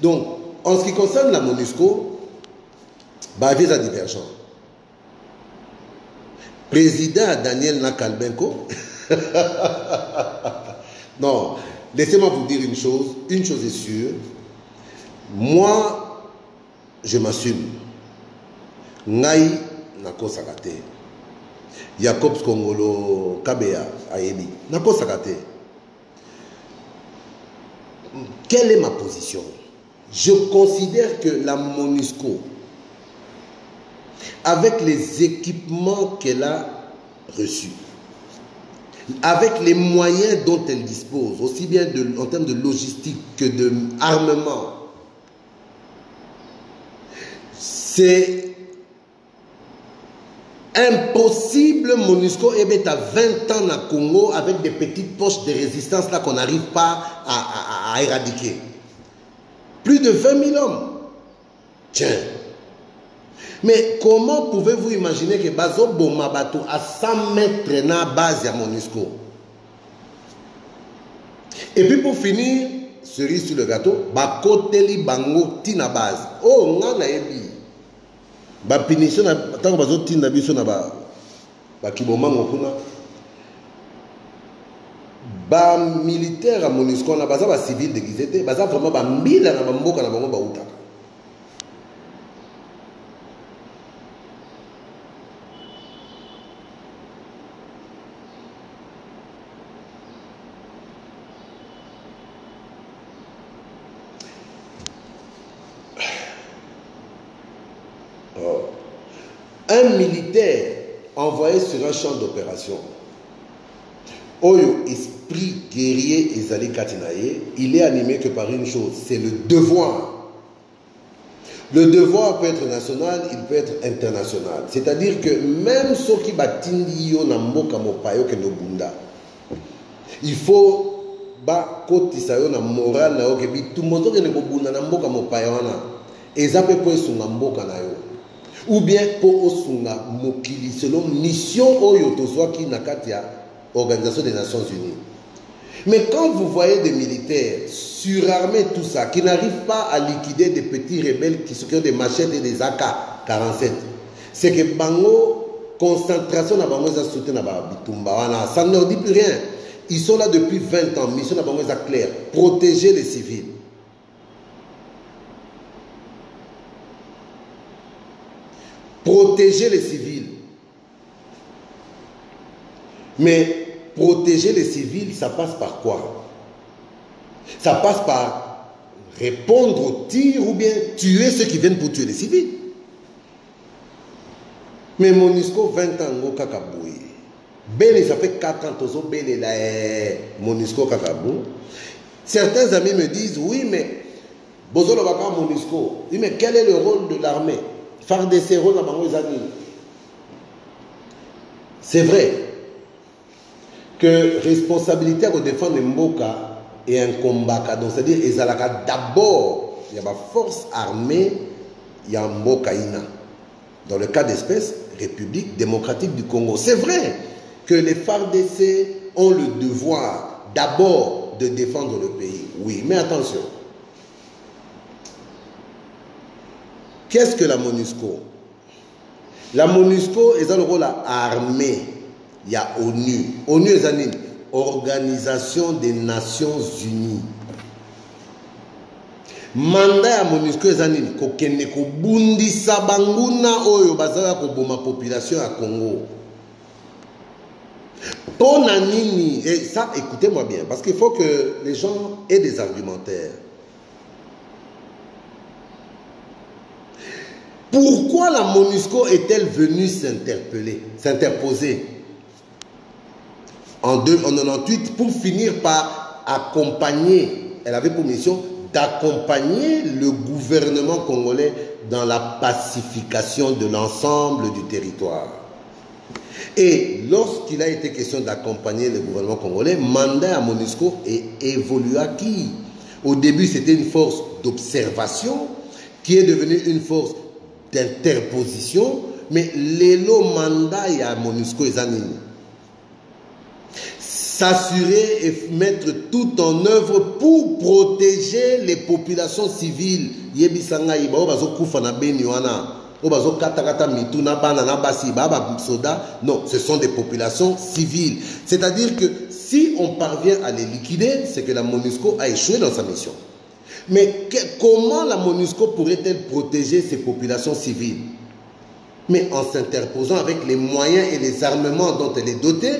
Donc, en ce qui concerne la MONUSCO, il y a divergent. Président Daniel Nakalbenko, non, laissez-moi vous dire une chose est sûre, moi, je m'assume. Ngai Nako Sakate, Jacob Skongolo Kabea Ayebi, Nako Sakate. Quelle est ma position? Je considère que la MONUSCO, avec les équipements qu'elle a reçus, avec les moyens dont elle dispose, aussi bien en termes de logistique que d'armement, c'est impossible, MONUSCO est à 20 ans à Congo avec des petites poches de résistance là qu'on n'arrive pas à éradiquer. Plus de 20 000 hommes. Tiens. Mais comment pouvez-vous imaginer que Bazo Bomabato à 100 mètres dans la base à MONUSCO? Et puis pour finir, cerise sur le gâteau, Bakoteli Bango Tina base. Oh, on a ébi. Ba punition tant que Bazo Tina biso na ba kiboma ngokuna. Ba militaire à MONUSCO na baza ba civil déguisé te baza vraiment ba mbila na mboka na bango ba utaka. Un militaire envoyé sur un champ d'opération, Oyo esprit guerrier Ezali Katinaye, il est animé que par une chose, c'est le devoir. Le devoir peut être national, il peut être international. C'est-à-dire que même ceux qui batindi yo na mboka mopayo ke no bunda, il faut ba kotisa yo na moral na yo ke bitumozo ke ne bunda na mboka mopayo na ezape po esunga mboka na yo. Ou bien pour osunga mokili selon mission oyo tozwaki na katia Organisation des Nations Unies. Mais quand vous voyez des militaires surarmés, tout ça, qui n'arrivent pas à liquider des petits rebelles qui ont des machettes et des AK-47, c'est que bango concentration na bango soutien na bitumba, ça ne leur dit plus rien. Ils sont là depuis 20 ans, mission na bango claire, protéger les civils. Protéger les civils. Mais protéger les civils, ça passe par quoi? Ça passe par répondre aux tirs ou bien tuer ceux qui viennent pour tuer les civils. Mais MONUSCO 20 ans, Kakaboué. Bélé, ça fait 4 ans, Tozo Bélé, là, MONUSCO Kakabou. Certains amis me disent, oui, mais Bozolo Baka MONUSCO. Oui, mais quel est le rôle de l'armée? Faire des séros dans les amis. C'est vrai que responsabilité de défendre Mboka est un combat. Donc, c'est-à-dire, d'abord, il y a ma force armée, il y a Mboka Ina. Dans le cas d'espèce, République démocratique du Congo. C'est vrai que les FARDC ont le devoir d'abord de défendre le pays. Oui, mais attention. Qu'est-ce que la MONUSCO? La MONUSCO est dans le rôle armé. Il y a ONU. ONU est une Organisation des Nations Unies. Mandat à MONUSCO est une kokende ko bundisa banguna oyo bazala ko boma population à Congo. Pour Nanini, et ça, écoutez-moi bien, parce qu'il faut que les gens aient des argumentaires. Pourquoi la MONUSCO est-elle venue s'interposer en 1998 pour finir par accompagner, elle avait pour mission d'accompagner le gouvernement congolais dans la pacification de l'ensemble du territoire. Et lorsqu'il a été question d'accompagner le gouvernement congolais, mandat à MONUSCO est évolué à qui? Au début, c'était une force d'observation qui est devenue une force d'interposition, mais l'élo mandat et à MONUSCO et Zanini. S'assurer et mettre tout en œuvre pour protéger les populations civiles. Non, ce sont des populations civiles. C'est-à-dire que si on parvient à les liquider, c'est que la MONUSCO a échoué dans sa mission. Mais comment la MONUSCO pourrait-elle protéger ces populations civiles? Mais en s'interposant avec les moyens et les armements dont elle est dotée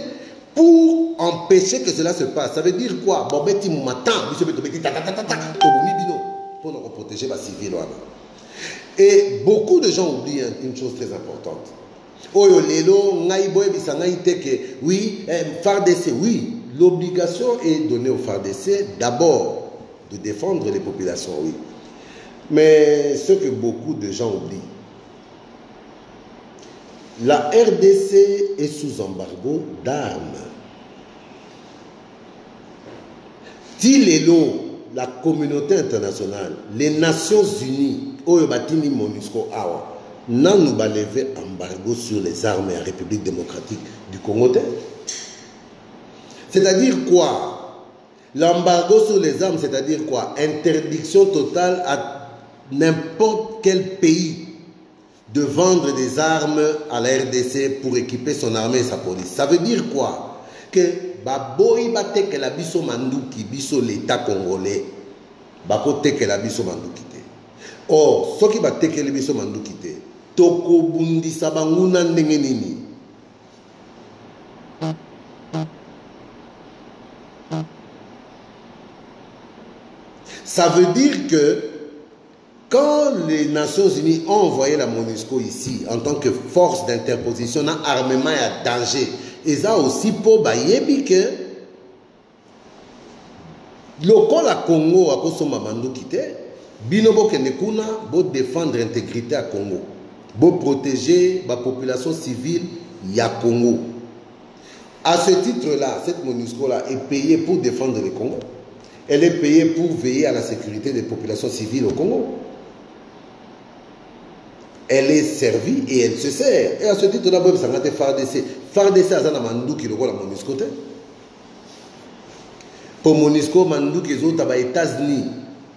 pour empêcher que cela se passe. Ça veut dire quoi? Pour nous protéger les civils. Et beaucoup de gens oublient une chose très importante. Oui, FARDC, oui, l'obligation est donnée au FARDC d'abord de défendre les populations, oui. Mais ce que beaucoup de gens oublient, la RDC est sous embargo d'armes. Tilelo, la communauté internationale, les Nations Unies, Oyobatini MONUSCO Awa, n'a nous pas levé embargo sur les armes en République démocratique du Congo. C'est-à-dire quoi? L'embargo sur les armes, c'est-à-dire quoi? Interdiction totale à n'importe quel pays de vendre des armes à la RDC pour équiper son armée et sa police. Ça veut dire quoi? Que baboy bate que la biso manduki, biso l'État congolais, bakote que la biso manduki te. Or, ce qui bate que la biso manduki te, toko bundi sabanguna ndenge nini. Ça veut dire que quand les Nations Unies ont envoyé la MONUSCO ici en tant que force d'interposition, un armement et un danger, et ça aussi pour bayebi que local à Congo à Kosoma Mandu Kite, binobo kenekuna, bo défendre l'intégrité à Congo, bo protéger la population civile ya Congo. À ce titre-là, cette MONUSCO-là est payée pour défendre le Congo. Elle est payée pour veiller à la sécurité des populations civiles au Congo. Elle est servie et elle se sert. Et à ce titre-là, ça a été FARDC. FARDC a un mandou qui est la MONUSCO. Pour MONUSCO, mandou qui est aux États-Unis,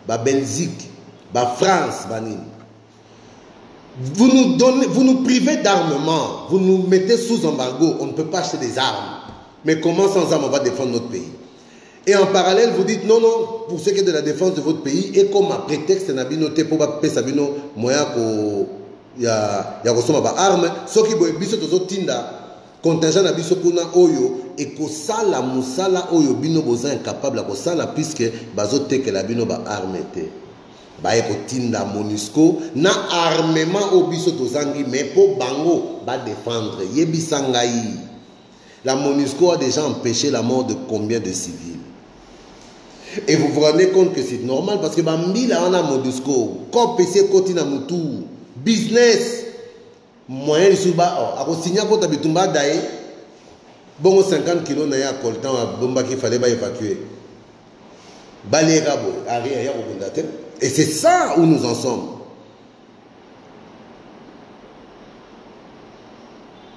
la Belgique, la France. Vous nous privez d'armement, vous nous mettez sous embargo, on ne peut pas acheter des armes. Mais comment sans armes on va défendre notre pays? Et en parallèle, vous dites non, non, pour ce qui est de la défense de votre pays, et comme un prétexte, noté pour payer Sabino, moyen il y a armes, ce qui est biso tozo tinda, contingent na biso kuna oyo, et que ça la musala oyo bino boza incapable à ça la puisque bazote que la bino ba arme te. Ba eko tinda MONUSCO na armement au biso tozangi, mais pour bango ba défendre. Yebisangai. La MONUSCO a déjà empêché la mort de combien de civils? Et vous vous rendez compte que c'est normal parce que Bambila on a MONUSCO, quand PC côté na mutu, business, moyen sur bas, à signer pour tabitumba d'ailleurs, bon 50 kilos na ya coltan à bomba qu'il fallait pas évacuer. Baléga bo, arrière au bondateur. Et c'est ça où nous en sommes.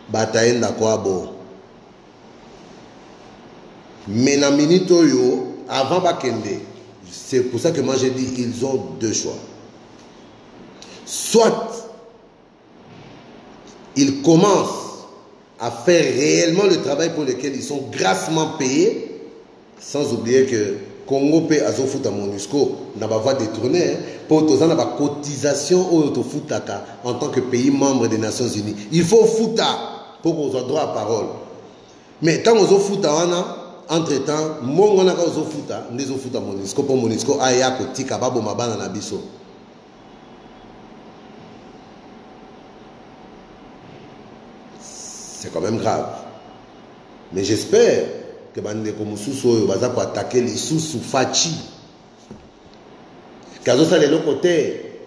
Bataille d'akwa bo. Mais na minute yo avant Bakende, c'est pour ça que moi j'ai dit ils ont deux choix. Soit ils commencent à faire réellement le travail pour lequel ils sont grassement payés, sans oublier que Congo paie à Zofout à MONUSCO, n'a pas voie détournée, pour tous la cotisation en tant que pays membre des Nations Unies. Il faut fouta pour qu'on soit droit à parole. Mais tant qu'on futa wana, entre-temps, mon on a qu'au futa, nous futa Monisco pour Monisco aya kotika babo mabana na biso. C'est quand même grave. Mais j'espère que Bandeko Moussousou va attaquer les sous Fachi. Kazo ça les côté.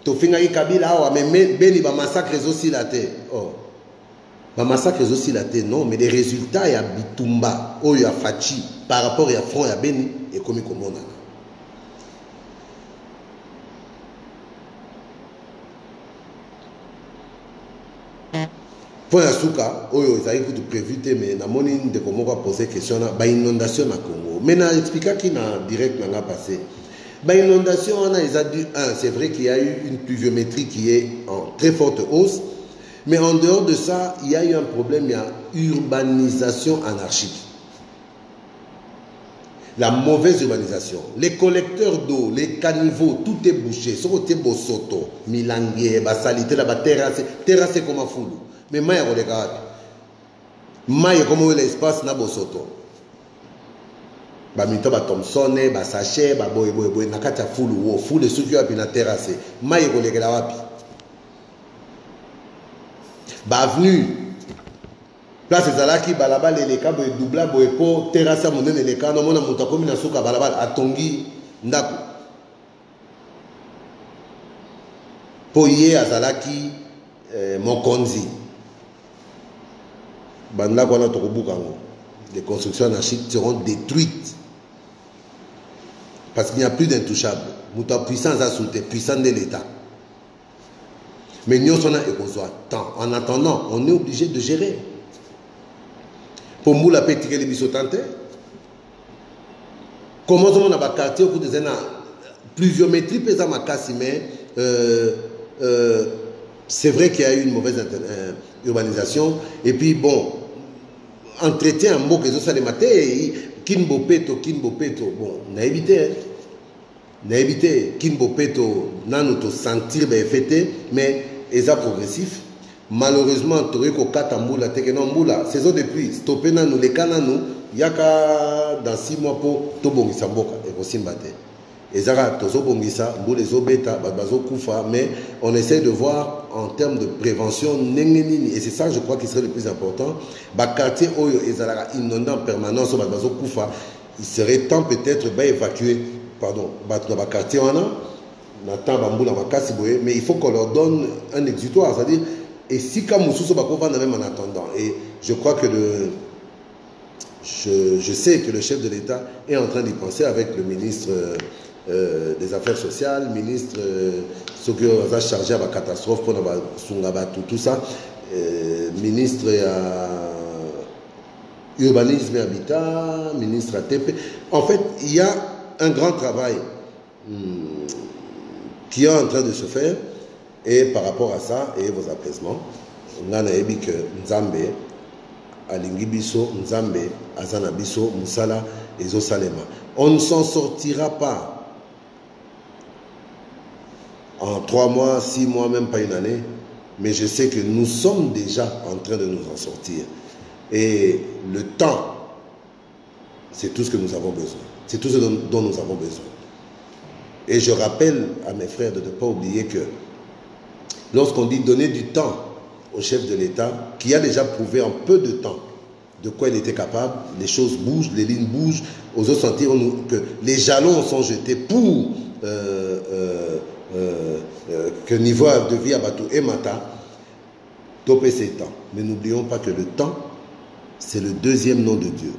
Tofinga Kabila awa mais beni ba massacre aussi la terre. Oh. Ba massacre aussi la terre non mais les résultats ya Bitumba o ya Fachi par rapport à front ya Beni et comme komona. Pour la souka, ils ont prévu, mais na moni de comment on va poser question na inondation na Congo. Mais na expliquer qui na direct n'a passé. Inondation on a c'est vrai qu'il y a eu une pluviométrie qui est en très forte hausse, mais en dehors de ça, il y a eu un problème, il y a urbanisation anarchique. La mauvaise urbanisation, les collecteurs d'eau, les caniveaux, tout est bouché. Sokote bosoto, milangue, basalité, la terrasse comme un fou. Mais maïa regarde, maïa comme l'espace na bosoto. Ba mito ba Thompson, ba sachet, ba boy nakata fulu wo, fulu suki wapi na terrasse. Maïa regarde wapi. Ba avenue. Place ezalaki balabala eleka boye doubla boye po terrasse ya monene eleka na mona moto akomi na suka balabala atongi ndako. Po ye azalaki mokonzi. Bandako wana tokobuka ngo. Les constructions anarchiques seront détruites. Parce qu'il n'y a plus d'intouchable. Moto puissance a sauté, puissance de l'État. Mais nous sommes en attendant, on est obligé de gérer. Pour nous, la petite les bisotante. Comment on a un quartier au cours des années pluviométrie pèse à ma casse, mais c'est vrai qu'il y a eu une mauvaise urbanisation. Et puis bon, entretien en mot que ça les matin, Kinbo Peto, bon, n'a évité. N'a évité Kinbo Peto, n'a nous sentir fêté, mais ils ont progressif. Malheureusement, Toreko Katamboula, Tekenamboula, saison depuis, stoppé nous, les cananous, yaka dans 6 mois pour Tobongisa Mboka, et aussi Mbate. Et Zara, Tozo Bongisa, Mboulezo Beta, Babazo Koufa, mais on essaie de voir en termes de prévention, et c'est ça, je crois, qui serait le plus important. Quartier Oyo et Zara, inondant en permanence, Babazo Koufa, il serait temps peut-être d'évacuer, pardon, quartier Wana, mais il faut qu'on leur donne un exutoire, c'est-à-dire. Et si comme Moussousso Bakova même en attendant, et je crois que je sais que le chef de l'État est en train d'y penser avec le ministre des Affaires sociales, ministre ce qui a chargé à la catastrophe pour tout ça, ministre urbanisme et habitat, ministre ATP. En fait, il y a un grand travail qui est en train de se faire. Et par rapport à ça, et vos apaisements, on a dit que Nzambe, Alingi Biso, Nzambe, Azana Biso, Moussala et Zosalema. On ne s'en sortira pas en 3 mois, 6 mois, même pas une année. Mais je sais que nous sommes déjà en train de nous en sortir. Et le temps, c'est tout ce que nous avons besoin. C'est tout ce dont nous avons besoin. Et je rappelle à mes frères de ne pas oublier que lorsqu'on dit donner du temps au chef de l'État, qui a déjà prouvé en peu de temps de quoi il était capable, les choses bougent, les lignes bougent, aux autres sentir que les jalons sont jetés pour que niveau de vie à Batou et Mata, topé ses temps. Mais n'oublions pas que le temps, c'est le deuxième nom de Dieu.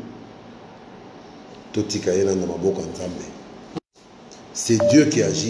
C'est Dieu qui agit.